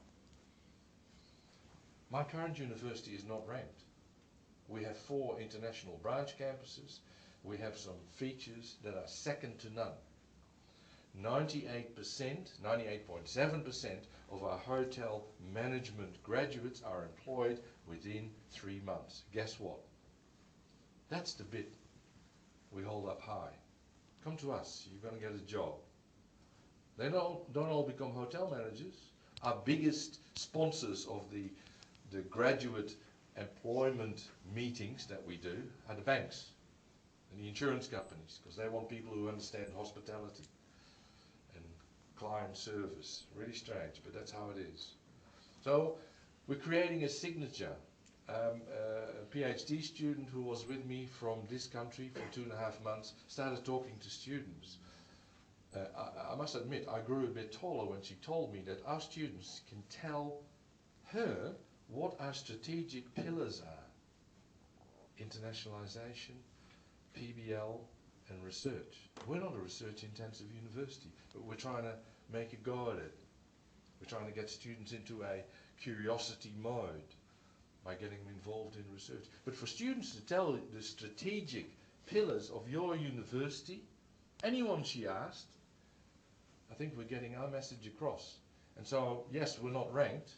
My current university is not ranked. We have 4 international branch campuses. We have some features that are second to none. 98%, 98.7% of our hotel management graduates are employed within 3 months. Guess what? That's the bit we hold up high. Come to us, you're going to get a job. They don't all become hotel managers. Our biggest sponsors of the graduate employment meetings that we do are the banks and the insurance companies, because they want people who understand hospitality and client service. Really strange, but that's how it is. So we're creating a signature. A PhD student who was with me from this country for 2.5 months started talking to students. I must admit, I grew a bit taller when she told me that our students can tell her what our strategic pillars are. Internationalisation, PBL, and research. We're not a research-intensive university, but we're trying to make a go at it. We're trying to get students into a curiosity mode by getting them involved in research. But for students to tell the strategic pillars of your university, anyone she asked, I think we're getting our message across. And so, yes, we're not ranked,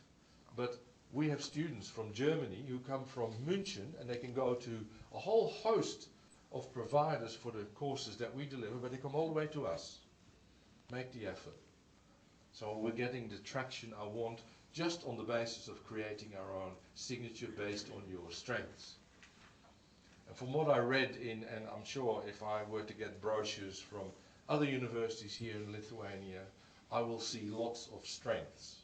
but we have students from Germany who come from München, and they can go to a whole host of providers for the courses that we deliver, but they come all the way to us. Make the effort. So we're getting the traction I want, just on the basis of creating our own signature based on your strengths. And from what I read in, and I'm sure if I were to get brochures from other universities here in Lithuania, I will see lots of strengths.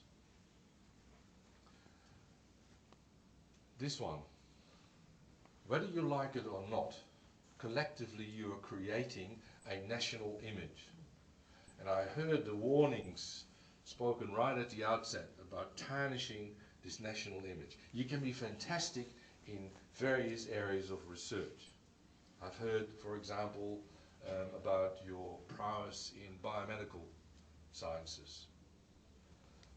This one, whether you like it or not, collectively you are creating a national image. And I heard the warnings spoken right at the outset about tarnishing this national image. You can be fantastic in various areas of research. I've heard, for example, about your prowess in biomedical sciences.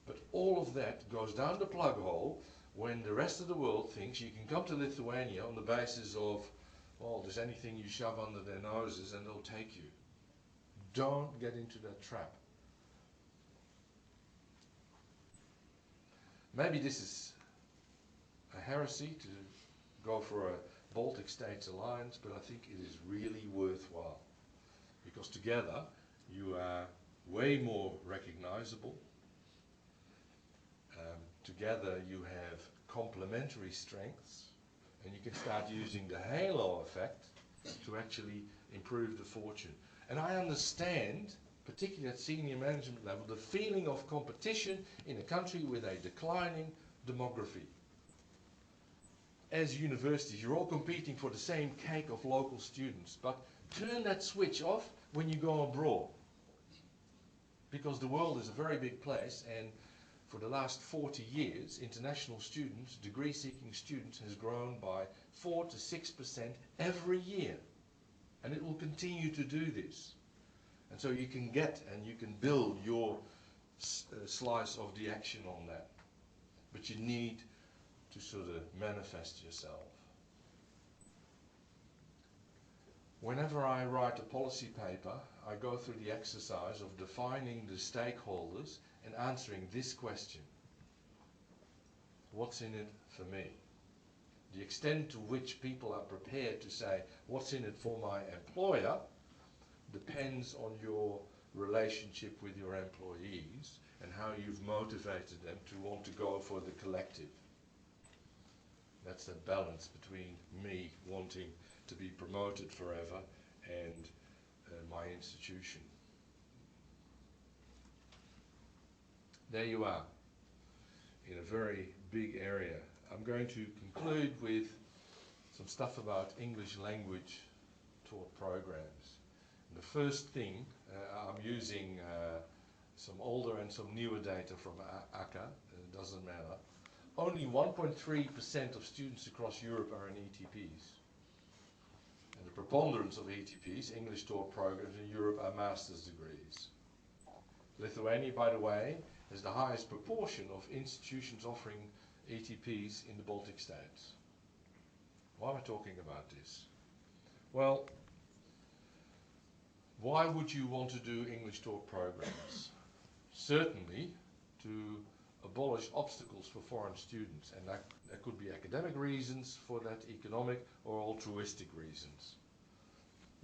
But all of that goes down the plug hole when the rest of the world thinks you can come to Lithuania on the basis of, well, there's anything you shove under their noses and they'll take you. Don't get into that trap. Maybe this is a heresy to go for a Baltic States alliance, but I think it is really worthwhile, because together you are way more recognizable. Together you have complementary strengths, and you can start using the halo effect to actually improve the fortune. And I understand, particularly at senior management level, the feeling of competition in a country with a declining demography. As universities, you're all competing for the same cake of local students, but turn that switch off when you go abroad. Because the world is a very big place, and for the last 40 years, international students, degree-seeking students, has grown by 4 to 6% every year. And it will continue to do this. And so you can get and you can build your slice of the action on that. But you need to sort of manifest yourself. Whenever I write a policy paper, I go through the exercise of defining the stakeholders and answering this question. What's in it for me? The extent to which people are prepared to say, what's in it for my employer, depends on your relationship with your employees and how you've motivated them to want to go for the collective. That's the balance between me wanting to be promoted forever and my institution. There you are, in a very big area. I'm going to conclude with some stuff about English language taught programs. And the first thing, I'm using some older and some newer data from ACA, it doesn't matter. Only 1.3% of students across Europe are in ETPs. And the preponderance of ETPs, English taught programs in Europe, are master's degrees. Lithuania, by the way, has the highest proportion of institutions offering ETPs in the Baltic states. Why am I talking about this? Well, why would you want to do English taught programs? Certainly to abolish obstacles for foreign students, and there could be academic reasons for that, economic or altruistic reasons.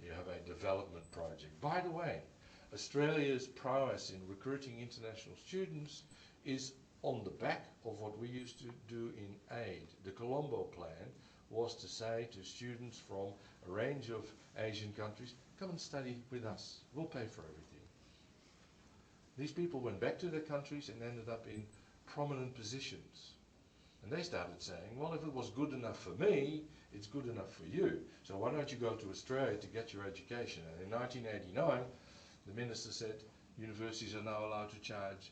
You have a development project. By the way, Australia's prowess in recruiting international students is on the back of what we used to do in aid. The Colombo plan was to say to students from a range of Asian countries, come and study with us, we'll pay for everything. These people went back to their countries and ended up in prominent positions. And they started saying, well, if it was good enough for me, it's good enough for you. So why don't you go to Australia to get your education? And in 1989, the minister said universities are now allowed to charge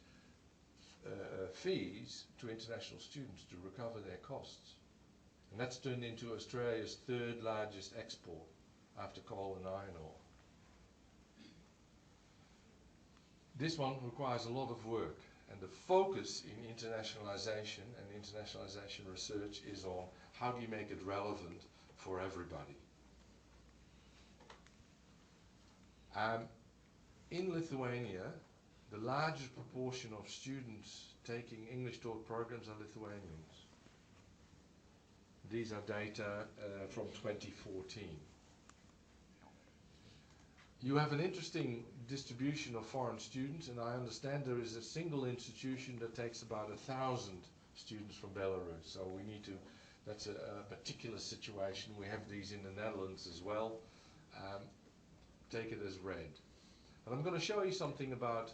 fees to international students to recover their costs. And that's turned into Australia's third largest export after coal and iron ore. This one requires a lot of work, and the focus in internationalization and internationalization research is on how do you make it relevant for everybody. In Lithuania, the largest proportion of students taking English taught programs are Lithuanians. These are data from 2014. You have an interesting distribution of foreign students, and I understand there is a single institution that takes about 1,000 students from Belarus. So we need to, that's a particular situation. We have these in the Netherlands as well. Take it as read. And I'm going to show you something about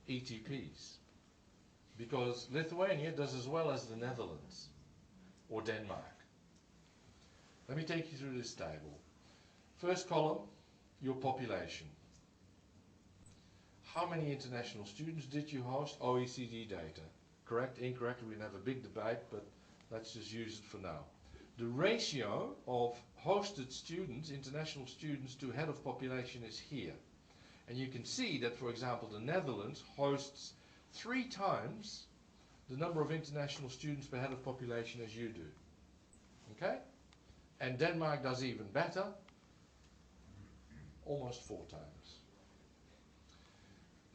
ETPs, because Lithuania does as well as the Netherlands or Denmark. Let me take you through this table. First column, your population. How many international students did you host? OECD data. Correct, incorrect, we can have a big debate, but let's just use it for now. The ratio of hosted students, international students, to head of population is here. And you can see that, for example, the Netherlands hosts 3 times the number of international students per head of population as you do. Okay? And Denmark does even better, almost 4 times.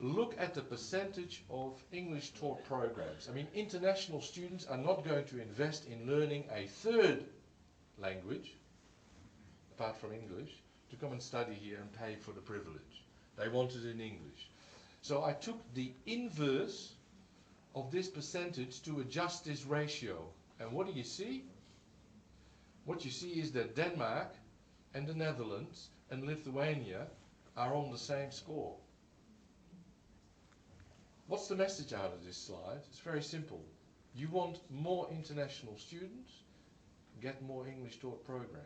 Look at the percentage of English taught programs. I mean, international students are not going to invest in learning a 3rd language, apart from English, to come and study here and pay for the privilege. They want it in English. So I took the inverse of this percentage to adjust this ratio. And what do you see? What you see is that Denmark and the Netherlands and Lithuania are on the same score. What's the message out of this slide? It's very simple. You want more international students, get more English taught programs.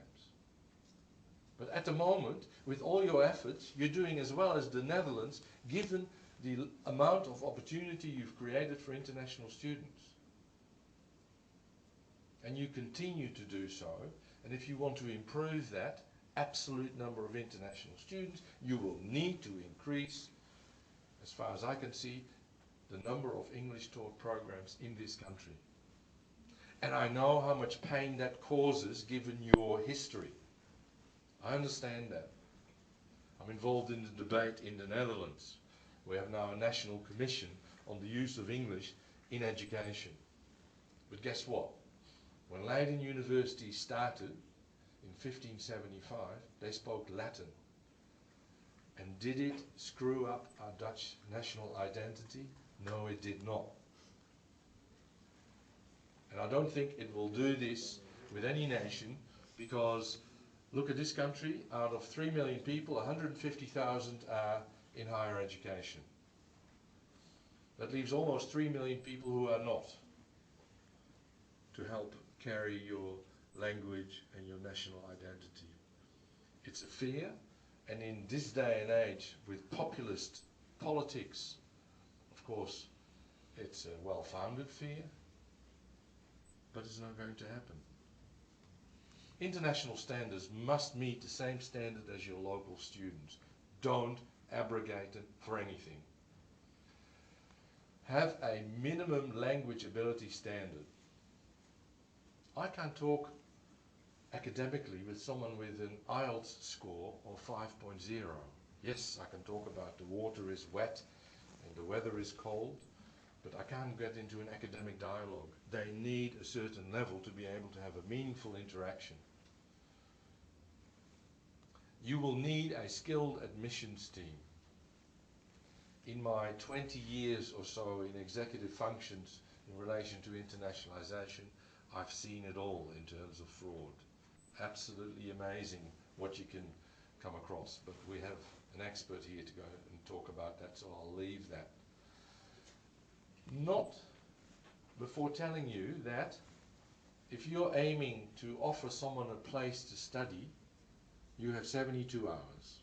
But at the moment, with all your efforts, you're doing as well as the Netherlands, given the amount of opportunity you've created for international students. And you continue to do so. And if you want to improve that absolute number of international students, you will need to increase, as far as I can see, the number of English taught programs in this country. And I know how much pain that causes given your history. I understand that. I'm involved in the debate in the Netherlands. We have now a national commission on the use of English in education. But guess what? When Leiden University started in 1575, they spoke Latin. And did it screw up our Dutch national identity? No, it did not. And I don't think it will do this with any nation, because look at this country, out of 3 million people, 150,000 are in higher education. That leaves almost 3 million people who are not, to help carry your language and your national identity. It's a fear, and in this day and age with populist politics, of course, it's a well-founded fear, but it's not going to happen. International standards must meet the same standard as your local students. Don't abrogate it for anything. Have a minimum language ability standard. I can't talk academically with someone with an IELTS score of 5.0. Yes, I can talk about the water is wet and the weather is cold, but I can't get into an academic dialogue. They need a certain level to be able to have a meaningful interaction. You will need a skilled admissions team. In my 20 years or so in executive functions in relation to internationalization, I've seen it all in terms of fraud. Absolutely amazing what you can come across, but we have an expert here to go and talk about that, so I'll leave that. Not before telling you that if you're aiming to offer someone a place to study, you have 72 hours.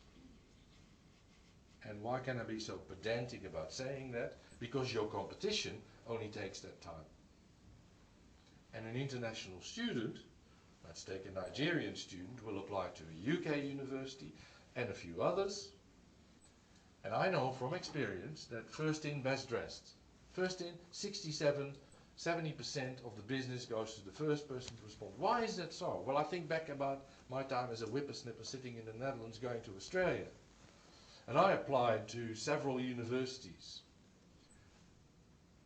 And why can I be so pedantic about saying that? Because your competition only takes that time. And an international student, let's take a Nigerian student, will apply to a UK university and a few others. And I know from experience that first in, best dressed. First in, 70% of the business goes to the first person to respond. Why is that so? Well, I think back about my time as a whippersnipper sitting in the Netherlands going to Australia. And I applied to several universities,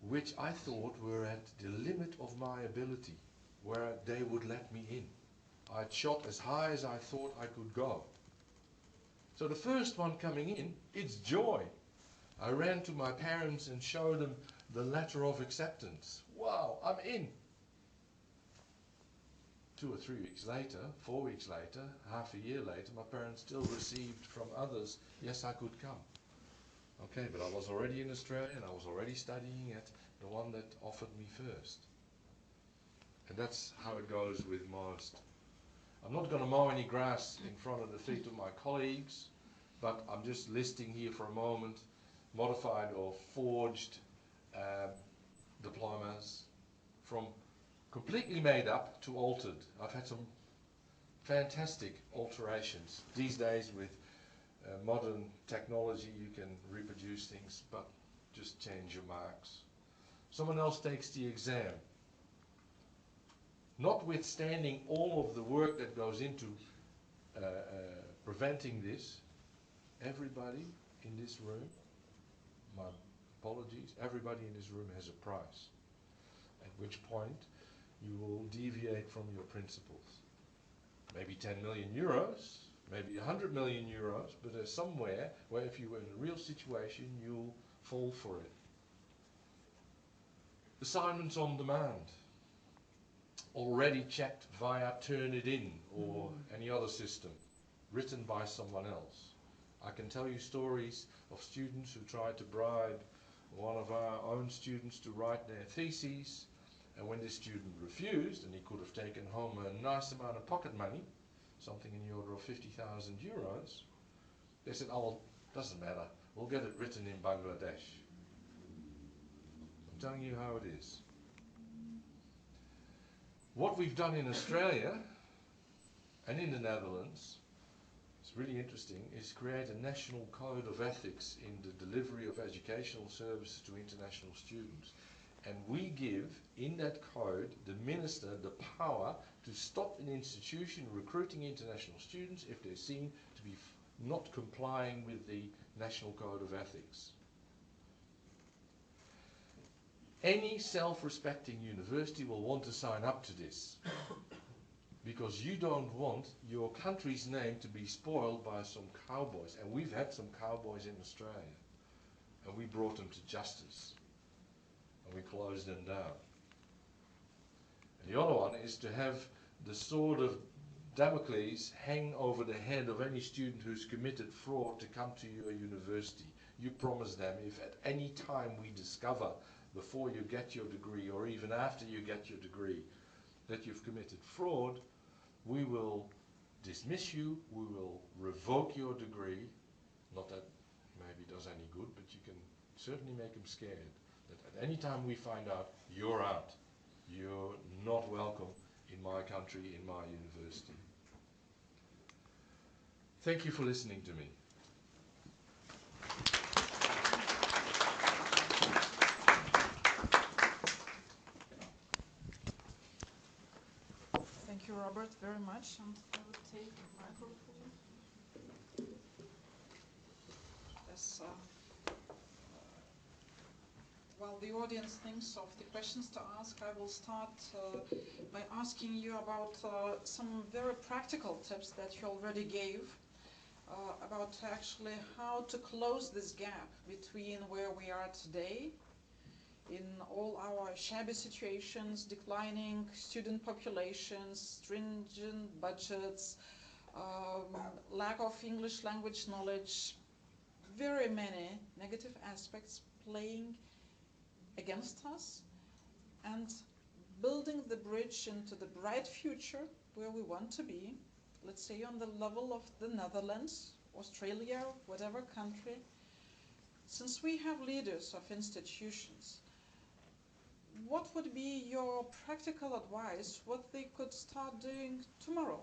which I thought were at the limit of my ability, where they would let me in. I'd shot as high as I thought I could go. So the first one coming in, it's joy. I ran to my parents and showed them the letter of acceptance. Wow, I'm in. 2 or 3 weeks later, 4 weeks later, half a year later, my parents still received from others, yes, I could come. Okay, but I was already in Australia and I was already studying at the one that offered me first. And that's how it goes with most. I'm not going to mow any grass in front of the feet of my colleagues, but I'm just listing here for a moment modified or forged diplomas from completely made up to altered. I've had some fantastic alterations. These days with modern technology you can reproduce things, but just change your marks. Someone else takes the exam. Notwithstanding all of the work that goes into preventing this, everybody in this room, my apologies, everybody in this room has a price, at which point you will deviate from your principles. Maybe 10 million euros, maybe 100 million euros, but there's somewhere where if you were in a real situation, you'll fall for it. Assignments on demand, already checked via Turnitin or any other system, written by someone else. I can tell you stories of students who tried to bribe one of our own students to write their theses, and when this student refused, and he could have taken home a nice amount of pocket money, something in the order of 50,000 euros, they said, oh, well, doesn't matter, we'll get it written in Bangladesh. I'm telling you how it is. What we've done in Australia and in the Netherlands, it's really interesting, is create a national code of ethics in the delivery of educational services to international students. And we give, in that code, the minister the power to stop an institution recruiting international students if they're seen to be not complying with the National Code of Ethics. Any self-respecting university will want to sign up to this because you don't want your country's name to be spoiled by some cowboys. And we've had some cowboys in Australia, and we brought them to justice, and we closed them down. And the other one is to have the sword of Damocles hang over the head of any student who's committed fraud to come to your university. You promise them, if at any time we discover, before you get your degree or even after you get your degree, that you've committed fraud, we will dismiss you, we will revoke your degree. Not that maybe does any good, but you can certainly make them scared that at any time we find out, you're out. You're not welcome in my country, in my university. Thank you for listening to me. Thank you, Robert, very much. And I would take the microphone. Yes, while the audience thinks of the questions to ask, I will start by asking you about some very practical tips that you already gave about actually how to close this gap between where we are today in all our shabby situations, declining student populations, stringent budgets, lack of English language knowledge, very many negative aspects playing against us, and building the bridge into the bright future where we want to be, let's say on the level of the Netherlands, Australia, whatever country. Since we have leaders of institutions, what would be your practical advice, what they could start doing tomorrow,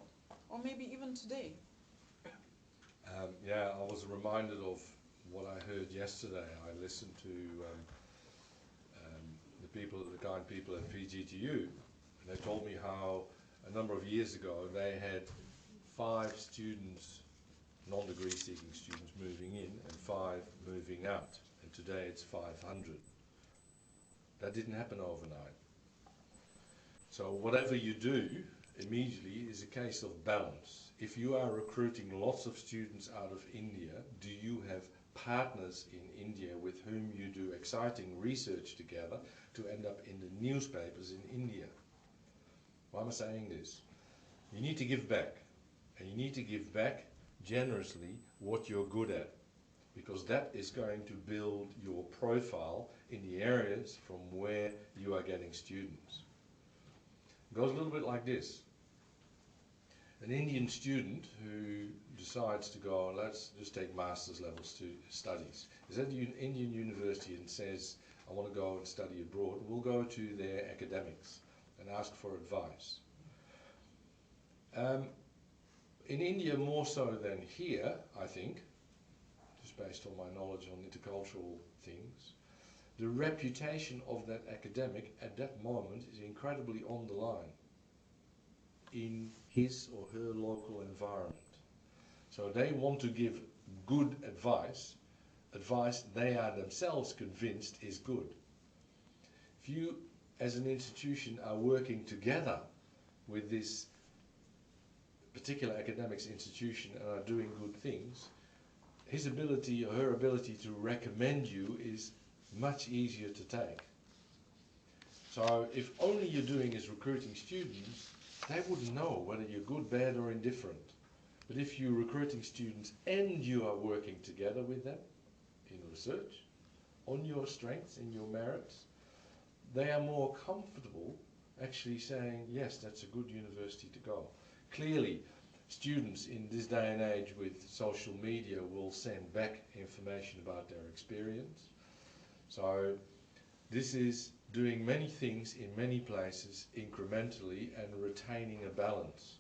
or maybe even today? Yeah, I was reminded of what I heard yesterday. I listened to the kind people at PGTU, and they told me how a number of years ago they had 5 students, non-degree seeking students, moving in and 5 moving out, and today it's 500. That didn't happen overnight. So whatever you do immediately is a case of balance. If you are recruiting lots of students out of India, do you have partners in India with whom you do exciting research together to end up in the newspapers in India? Why am I saying this? You need to give back, and you need to give back generously what you're good at, because that is going to build your profile in the areas from where you are getting students. It goes a little bit like this. An Indian student who decides to go, let's just take master's level studies, is at an Indian university and says, I want to go and study abroad, will go to their academics and ask for advice. In India more so than here, I think, just based on my knowledge on intercultural things, the reputation of that academic at that moment is incredibly on the line in his or her local environment. So they want to give good advice they are themselves convinced is good. If you as an institution are working together with this particular academics institution and are doing good things, his ability or her ability to recommend you is much easier to take. So if only you're doing is recruiting students, they wouldn't know whether you're good, bad or indifferent. But if you're recruiting students and you are working together with them in research on your strengths and your merits, they are more comfortable actually saying, yes, that's a good university to go. Clearly, students in this day and age with social media will send back information about their experience. So this is doing many things in many places incrementally and retaining a balance.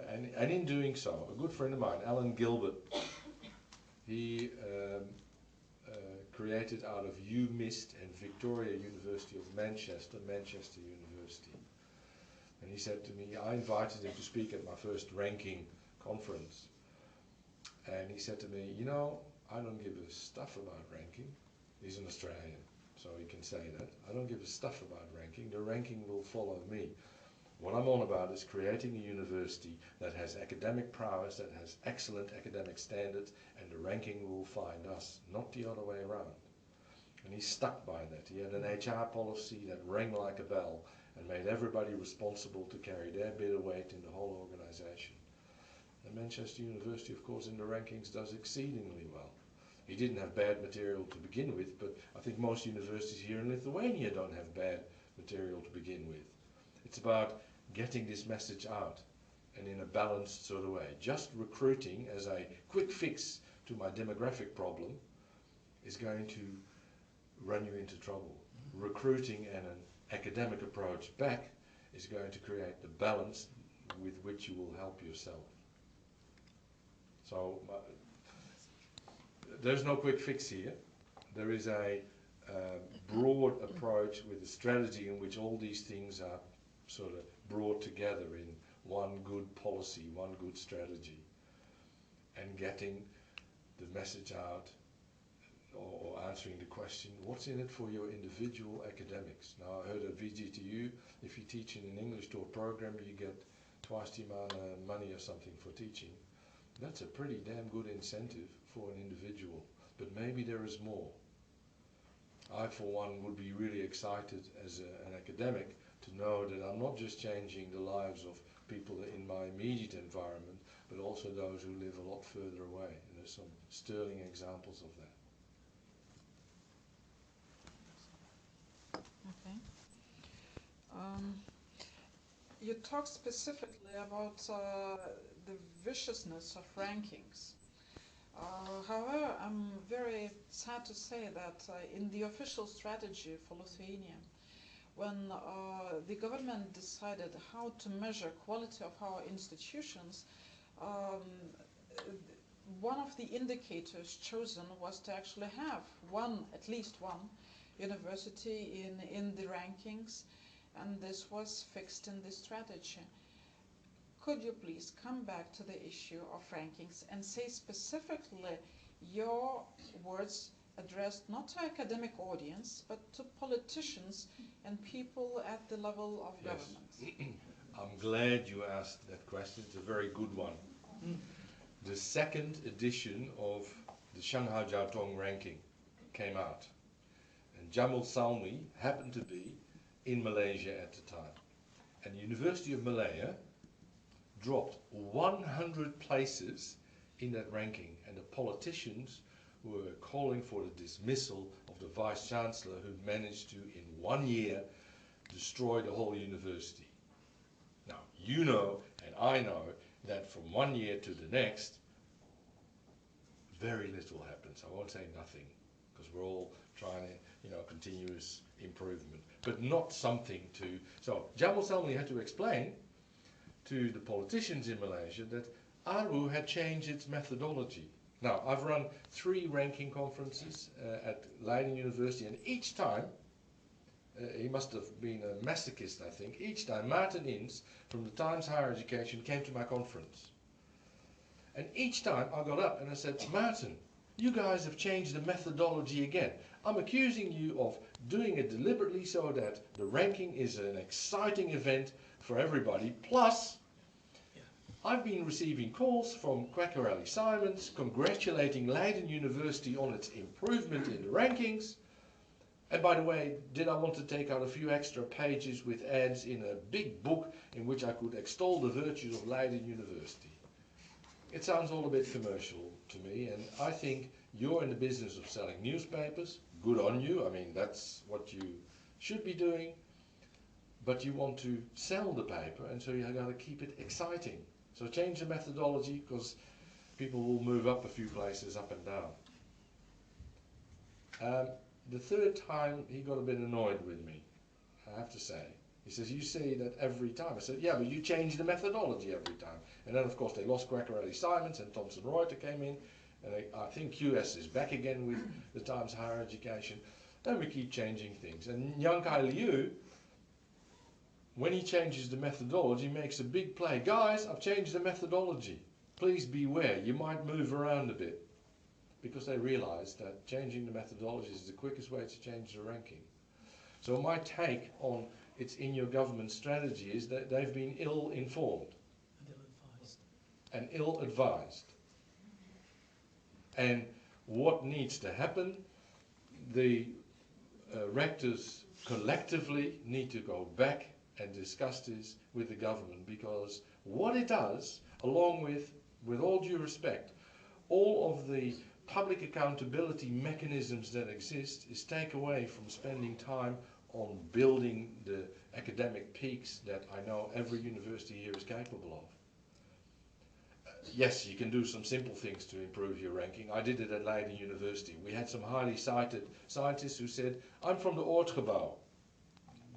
And in doing so, a good friend of mine, Alan Gilbert, he created out of UMIST and Victoria University of Manchester, Manchester University. And he said to me, I invited him to speak at my first ranking conference. And he said to me, you know, I don't give a stuff about ranking. He's an Australian, so he can say that. I don't give a stuff about ranking. The ranking will follow me. What I'm on about is creating a university that has academic prowess, that has excellent academic standards, and the ranking will find us, not the other way around. And he stuck by that. He had an HR policy that rang like a bell and made everybody responsible to carry their bit of weight in the whole organization. And Manchester University, of course, in the rankings does exceedingly well. He didn't have bad material to begin with, but I think most universities here in Lithuania don't have bad material to begin with. It's about getting this message out, and in a balanced sort of way. Just recruiting as a quick fix to my demographic problem is going to run you into trouble. Recruiting and an academic approach back is going to create the balance with which you will help yourself. So there's no quick fix here. There is a broad approach with a strategy in which all these things are sort of brought together in one good policy, one good strategy, and getting the message out or answering the question, what's in it for your individual academics? Now, I heard at VGTU, if you teach in an English taught program, you get twice the amount of money or something for teaching. That's a pretty damn good incentive for an individual, but maybe there is more. I, for one, would be really excited as an academic to know that I'm not just changing the lives of people in my immediate environment, but also those who live a lot further away. And there's some sterling examples of that. Okay. You talked specifically about the viciousness of rankings. However, I'm very sad to say that in the official strategy for Lithuania, when the government decided how to measure quality of our institutions, one of the indicators chosen was to actually have at least one university in the rankings, and this was fixed in the strategy. Could you please come back to the issue of rankings and say specifically your words addressed not to academic audience, but to politicians and people at the level of government? I'm glad you asked that question. It's a very good one. The second edition of the Shanghai Jiaotong ranking came out, and Jamal Salmi happened to be in Malaysia at the time. And the University of Malaya dropped 100 places in that ranking, and the politicians were calling for the dismissal of the Vice-Chancellor, who managed to, in 1 year, destroy the whole university. Now, you know, and I know, that from 1 year to the next, very little happens. I won't say nothing, because we're all trying to, continuous improvement, but not something to... So, Jamal Salmi had to explain to the politicians in Malaysia that ARU had changed its methodology. Now, I've run 3 ranking conferences at Leiden University, and each time, he must have been a masochist, I think, each time Martin Inns from the Times Higher Education came to my conference. And each time I got up and I said, Martin, you guys have changed the methodology again. I'm accusing you of doing it deliberately so that the ranking is an exciting event for everybody. Plus, I've been receiving calls from Quacquarelli Simons congratulating Leiden University on its improvement in the rankings. And by the way, did I want to take out a few extra pages with ads in a big book in which I could extol the virtues of Leiden University? It sounds all a bit commercial to me, and I think you're in the business of selling newspapers. Good on you. I mean, that's what you should be doing. But you want to sell the paper, and so you've got to keep it exciting. So change the methodology, because people will move up a few places, up and down. The third time, he got a bit annoyed with me, I have to say. He says, you say that every time. I said, yeah, but you change the methodology every time. And then, of course, they lost Quacquarelli Simons, and Thomson Reuters came in. And I think QS is back again with the Times Higher Education, and we keep changing things. And Yang Kai Liu, when he changes the methodology, makes a big play. Guys, I've changed the methodology. Please beware, you might move around a bit. Because they realize that changing the methodology is the quickest way to change the ranking. So my take on it's in your government strategy is that they've been ill-informed and ill-advised. And what needs to happen, the rectors collectively need to go back and discuss this with the government, because what it does, along with all due respect, all of the public accountability mechanisms that exist is take away from spending time on building the academic peaks that I know every university here is capable of. Yes, you can do some simple things to improve your ranking. I did it at Leiden University. We had some highly cited scientists who said, I'm from the Oortgebouw.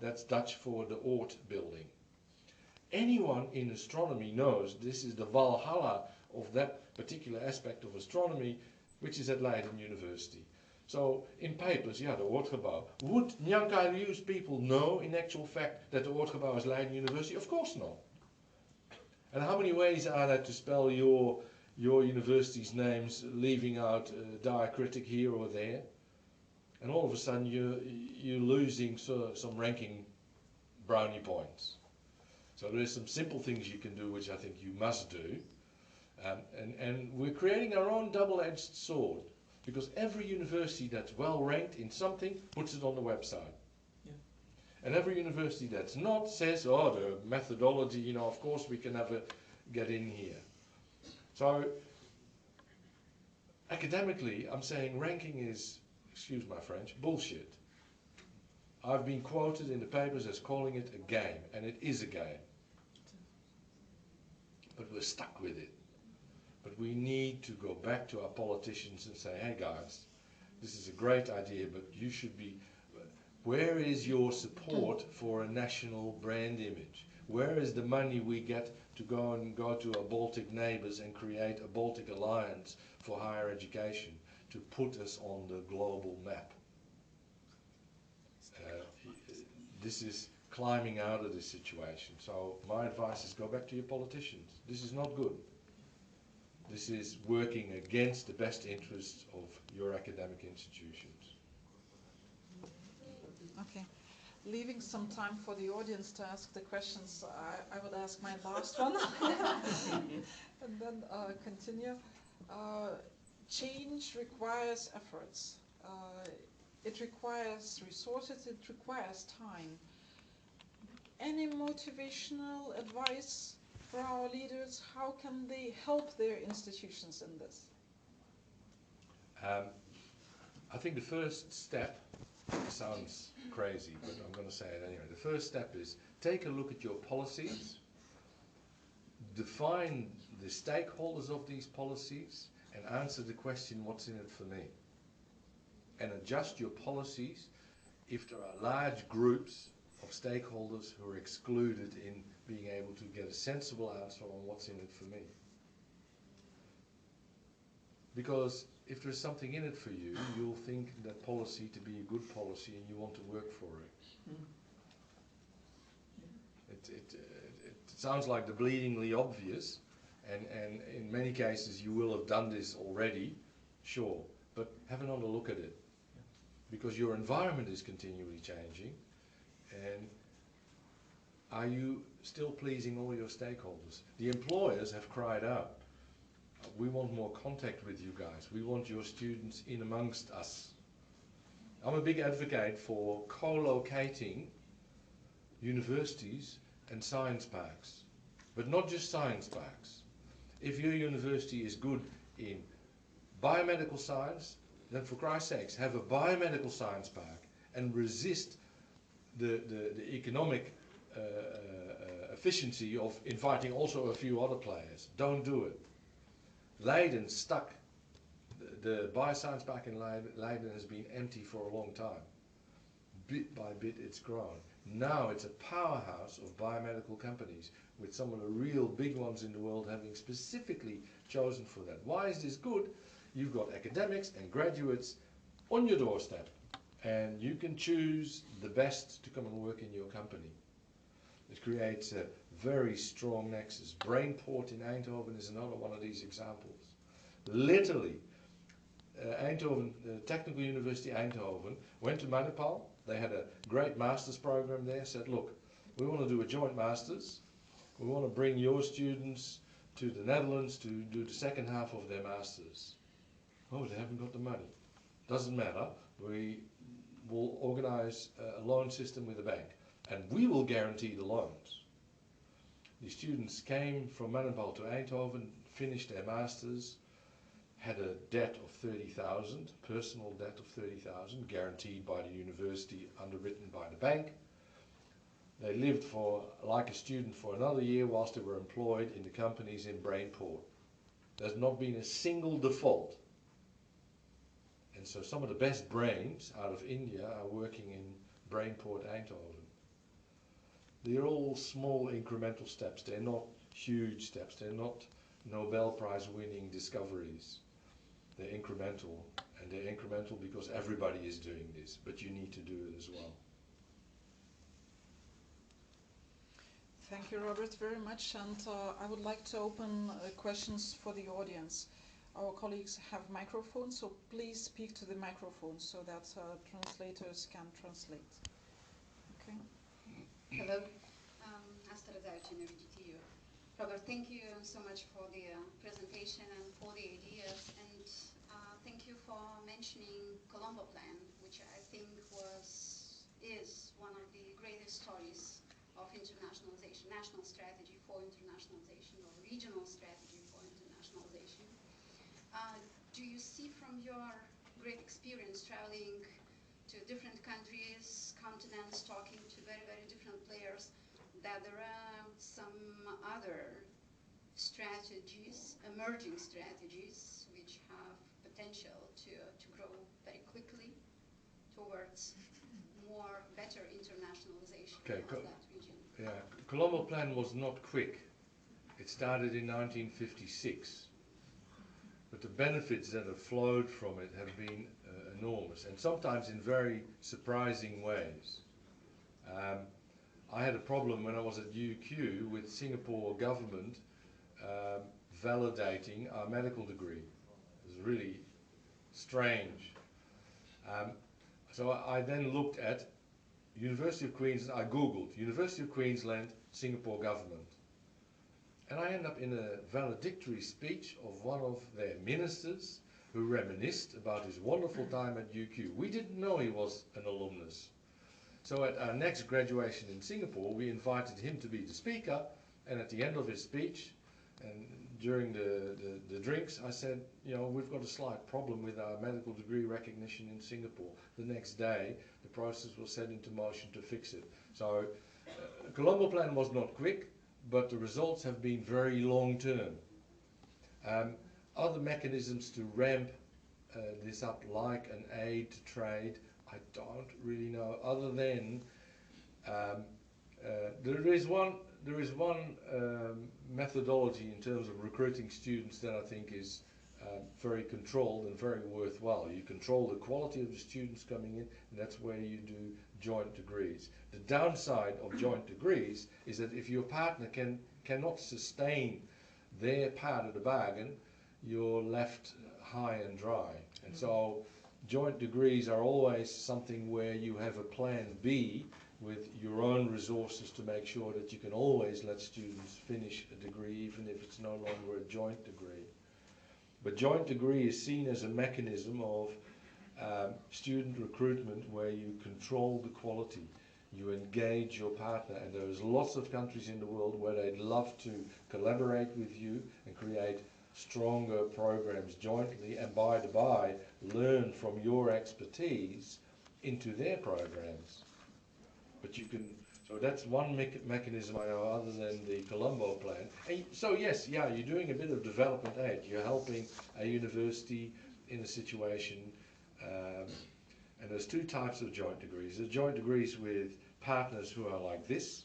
That's Dutch for the Oort building. Anyone in astronomy knows this is the Valhalla of that particular aspect of astronomy, which is at Leiden University. So in papers, yeah, the Oortgebouw. Would Yang Kai Liu's people know in actual fact that the Oortgebouw is Leiden University? Of course not. And how many ways are there to spell your university's names, leaving out a diacritic here or there? And all of a sudden you're losing some ranking brownie points. So there's some simple things you can do, which I think you must do. And we're creating our own double-edged sword, because every university that's well ranked in something puts it on the website. Yeah. And every university that's not says, oh, the methodology, you know, of course we can never get in here. So academically, I'm saying ranking is, excuse my French, bullshit. I've been quoted in the papers as calling it a game, and it is a game. But we're stuck with it. But we need to go back to our politicians and say, hey guys, this is a great idea, but you should be, where is your support for a national brand image? Where is the money we get to go to our Baltic neighbors and create a Baltic alliance for higher education to put us on the global map? This is climbing out of this situation. So my advice is go back to your politicians. This is not good. This is working against the best interests of your academic institutions. Okay. Leaving some time for the audience to ask the questions, I would ask my last one and then continue. Change requires efforts. It requires resources, it requires time. Any motivational advice for our leaders? How can they help their institutions in this? I think the first step, sounds crazy, but I'm going to say it anyway. The first step is take a look at your policies, define the stakeholders of these policies, and answer the question, what's in it for me? And adjust your policies if there are large groups of stakeholders who are excluded in being able to get a sensible answer on what's in it for me. Because if there's something in it for you, you'll think that policy to be a good policy and you want to work for it. It sounds like the bleedingly obvious, and in many cases you will have done this already, sure, but have another look at it. Because your environment is continually changing, and are you still pleasing all your stakeholders? The employers have cried out, we want more contact with you guys. We want your students in amongst us. I'm a big advocate for co-locating universities and science parks, but not just science parks. If your university is good in biomedical science, then for Christ's sakes, have a biomedical science park and resist the economic efficiency of inviting also a few other players. Don't do it. Leiden stuck. The bioscience park in Leiden has been empty for a long time. Bit by bit it's grown. Now it's a powerhouse of biomedical companies, with some of the real big ones in the world having specifically chosen for that. Why is this good? you've got academics and graduates on your doorstep, and you can choose the best to come and work in your company. It creates a very strong nexus. Brainport in Eindhoven is another one of these examples. Literally, Eindhoven, Technical University Eindhoven went to Manipal. They had a great master's program there, said, look, we want to do a joint master's. We want to bring your students to the Netherlands to do the second half of their master's. Oh, they haven't got the money. Doesn't matter. We will organize a loan system with the bank, and we will guarantee the loans. The students came from Manipal to Eindhoven, finished their masters, had a debt of 30,000, personal debt of 30,000, guaranteed by the university, underwritten by the bank. They lived for, like a student for another year whilst they were employed in the companies in Brainport. There's not been a single default. And so some of the best brains out of India are working in Brainport, Eindhoven. They're all small incremental steps. They're not huge steps. They're not Nobel Prize winning discoveries. They're incremental, and they're incremental because everybody is doing this, but you need to do it as well. Thank you, Robert, very much. And I would like to open questions for the audience. Our colleagues have microphones, so please speak to the microphone so that translators can translate. Okay. Hello, Asta Radzavičienė, VGTU. Robert, thank you so much for the presentation and for the ideas, and thank you for mentioning Colombo Plan, which I think is one of the greatest stories of internationalization, national strategy for internationalization, or regional strategy for internationalization. Do you see from your great experience traveling to different countries, continents, talking to very, very different players, that there are some other strategies, emerging strategies, which have potential to grow very quickly towards better internationalization of that region? Yeah, Colombo Plan was not quick. It started in 1956. But the benefits that have flowed from it have been enormous, and sometimes in very surprising ways. I had a problem when I was at UQ with Singapore government validating our medical degree. It was really strange. So I then looked at University of Queensland. I googled University of Queensland, Singapore government. And I end up in a valedictory speech of one of their ministers who reminisced about his wonderful time at UQ. We didn't know he was an alumnus. So at our next graduation in Singapore, we invited him to be the speaker, and at the end of his speech, and during the drinks, I said, you know, we've got a slight problem with our medical degree recognition in Singapore. The next day, the process was set into motion to fix it. So Colombo Plan was not quick, but the results have been very long-term. Other mechanisms to ramp this up, like an aid to trade, I don't really know, other than there is one methodology in terms of recruiting students that I think is very controlled and very worthwhile. You control the quality of the students coming in, and that's where you do joint degrees. The downside of joint degrees is that if your partner cannot sustain their part of the bargain, you're left high and dry. And so joint degrees are always something where you have a plan B with your own resources to make sure that you can always let students finish a degree, even if it's no longer a joint degree. But joint degree is seen as a mechanism of student recruitment where you control the quality, you engage your partner, and there's lots of countries in the world where they'd love to collaborate with you and create stronger programs jointly, and by the by, learn from your expertise into their programs. But you can, so that's one mechanism I know other than the Colombo Plan. And so yes, yeah, you're doing a bit of development aid. You're helping a university in a situation, and there's two types of joint degrees. There's joint degrees with partners who are like this,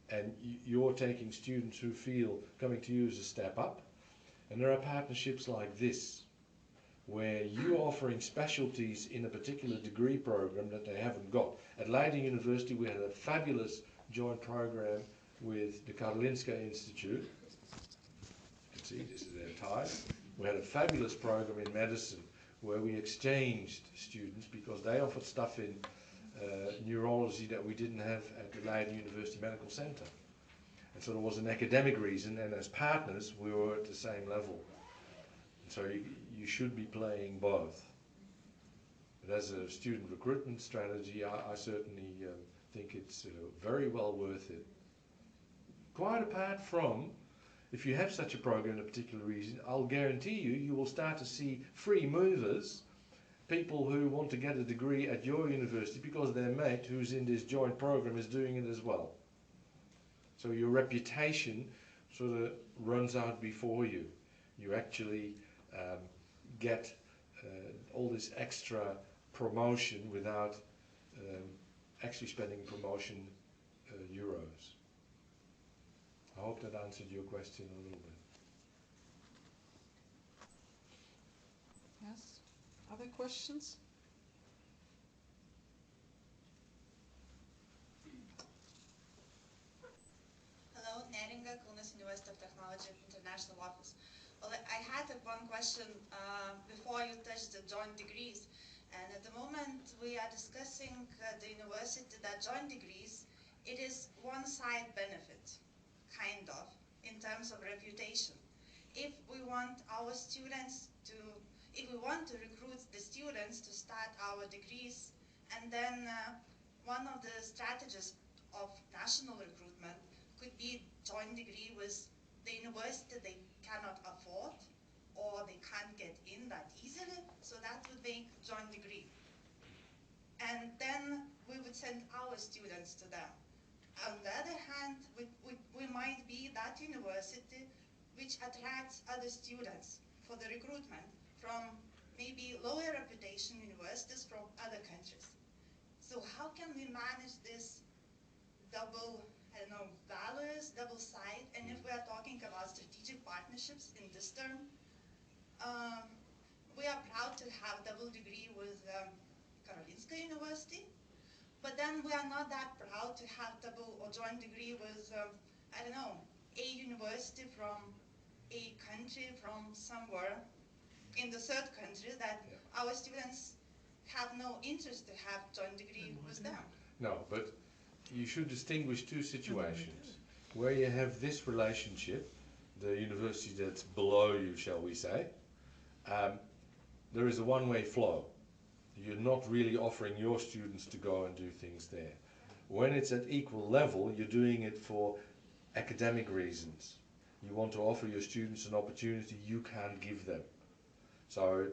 and you're taking students who feel coming to you as a step up, and there are partnerships like this. where you're offering specialties in a particular degree program that they haven't got. At Leiden University we had a fabulous joint program with the Karolinska Institute. You can see this is their tie. We had a fabulous program in medicine where we exchanged students because they offered stuff in neurology that we didn't have at the Leiden University Medical Center. And so there was an academic reason, and as partners we were at the same level. And so you should be playing both. But as a student recruitment strategy, I certainly think it's very well worth it. Quite apart from, if you have such a program in a particular region, I'll guarantee you will start to see free movers, people who want to get a degree at your university because their mate who's in this joint program is doing it as well. So your reputation sort of runs out before you. You actually get all this extra promotion without actually spending promotion euros. I hope that answered your question a little bit. Yes. Other questions? Hello, Neringa, Kaunas University of Technology International Office. Well, I had one question before you touched the joint degrees. And at the moment we are discussing the university that joint degrees, it is one-side benefit, kind of, in terms of reputation. If we want our students to, if we want to recruit the students to start our degrees, and then one of the strategies of national recruitment could be joint degree with the university they cannot afford, or they can't get in that easily, so that would make joint degree. And then we would send our students to them. On the other hand, we might be that university which attracts other students for the recruitment from maybe lower reputation universities from other countries. So how can we manage this double, I don't know, values, double side? And if we are talking about strategic partnerships in this term, we are proud to have double degree with Karolinska University, but then we are not that proud to have double or joint degree with, I don't know, a university from a country from somewhere in the third country that our students have no interest to have joint degree with them. No, but you should distinguish two situations. Where you have this relationship, the university that's below you, shall we say, there is a one-way flow. You're not really offering your students to go and do things there. When it's at equal level, you're doing it for academic reasons. You want to offer your students an opportunity you can't give them. So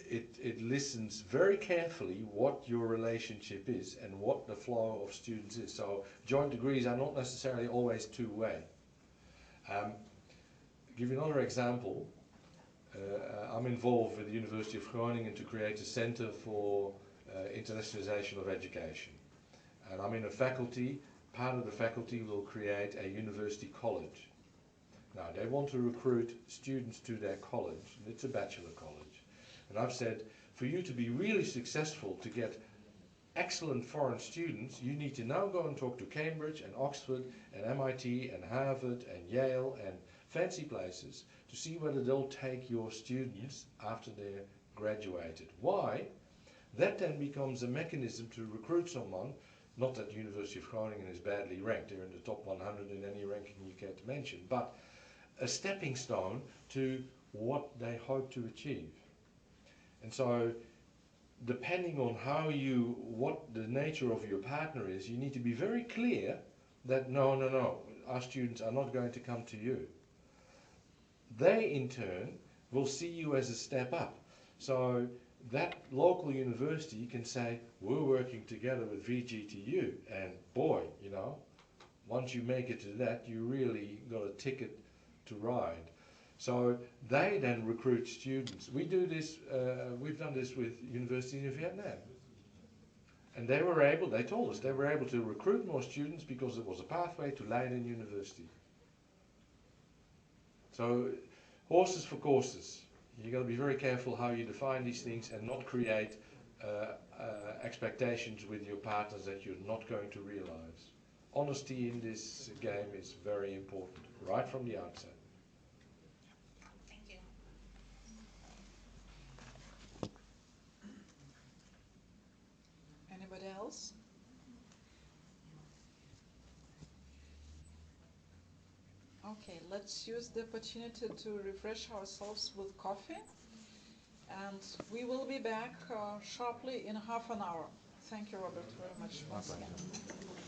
it listens very carefully what your relationship is and what the flow of students is. So joint degrees are not necessarily always two-way. Give you another example. I'm involved with the University of Groningen to create a Center for Internationalisation of Education. And I'm in a faculty. Part of the faculty will create a university college. Now, they want to recruit students to their college, and it's a bachelor college. And I've said, for you to be really successful, to get excellent foreign students, you need to now go and talk to Cambridge and Oxford and MIT and Harvard and Yale and fancy places to see whether they'll take your students after they're graduated. Why? That then becomes a mechanism to recruit someone. Not that the University of Groningen is badly ranked, they're in the top 100 in any ranking you care to mention, but a stepping stone to what they hope to achieve. And so, depending on what the nature of your partner is, you need to be very clear that no, our students are not going to come to you. They, in turn, will see you as a step up. So that local university can say, we're working together with VGTU, and boy, you know, once you make it to that, you really got a ticket to ride. So they then recruit students. We do this, we've done this with universities in Vietnam. And they told us, they were able to recruit more students because it was a pathway to Leiden University. So, horses for courses. You got to be very careful how you define these things and not create expectations with your partners that you're not going to realize. Honesty in this game is very important, right from the outset. Thank you. Anybody else? Okay, let's use the opportunity to refresh ourselves with coffee, and we will be back sharply in half an hour. Thank you, Robert, very much once again.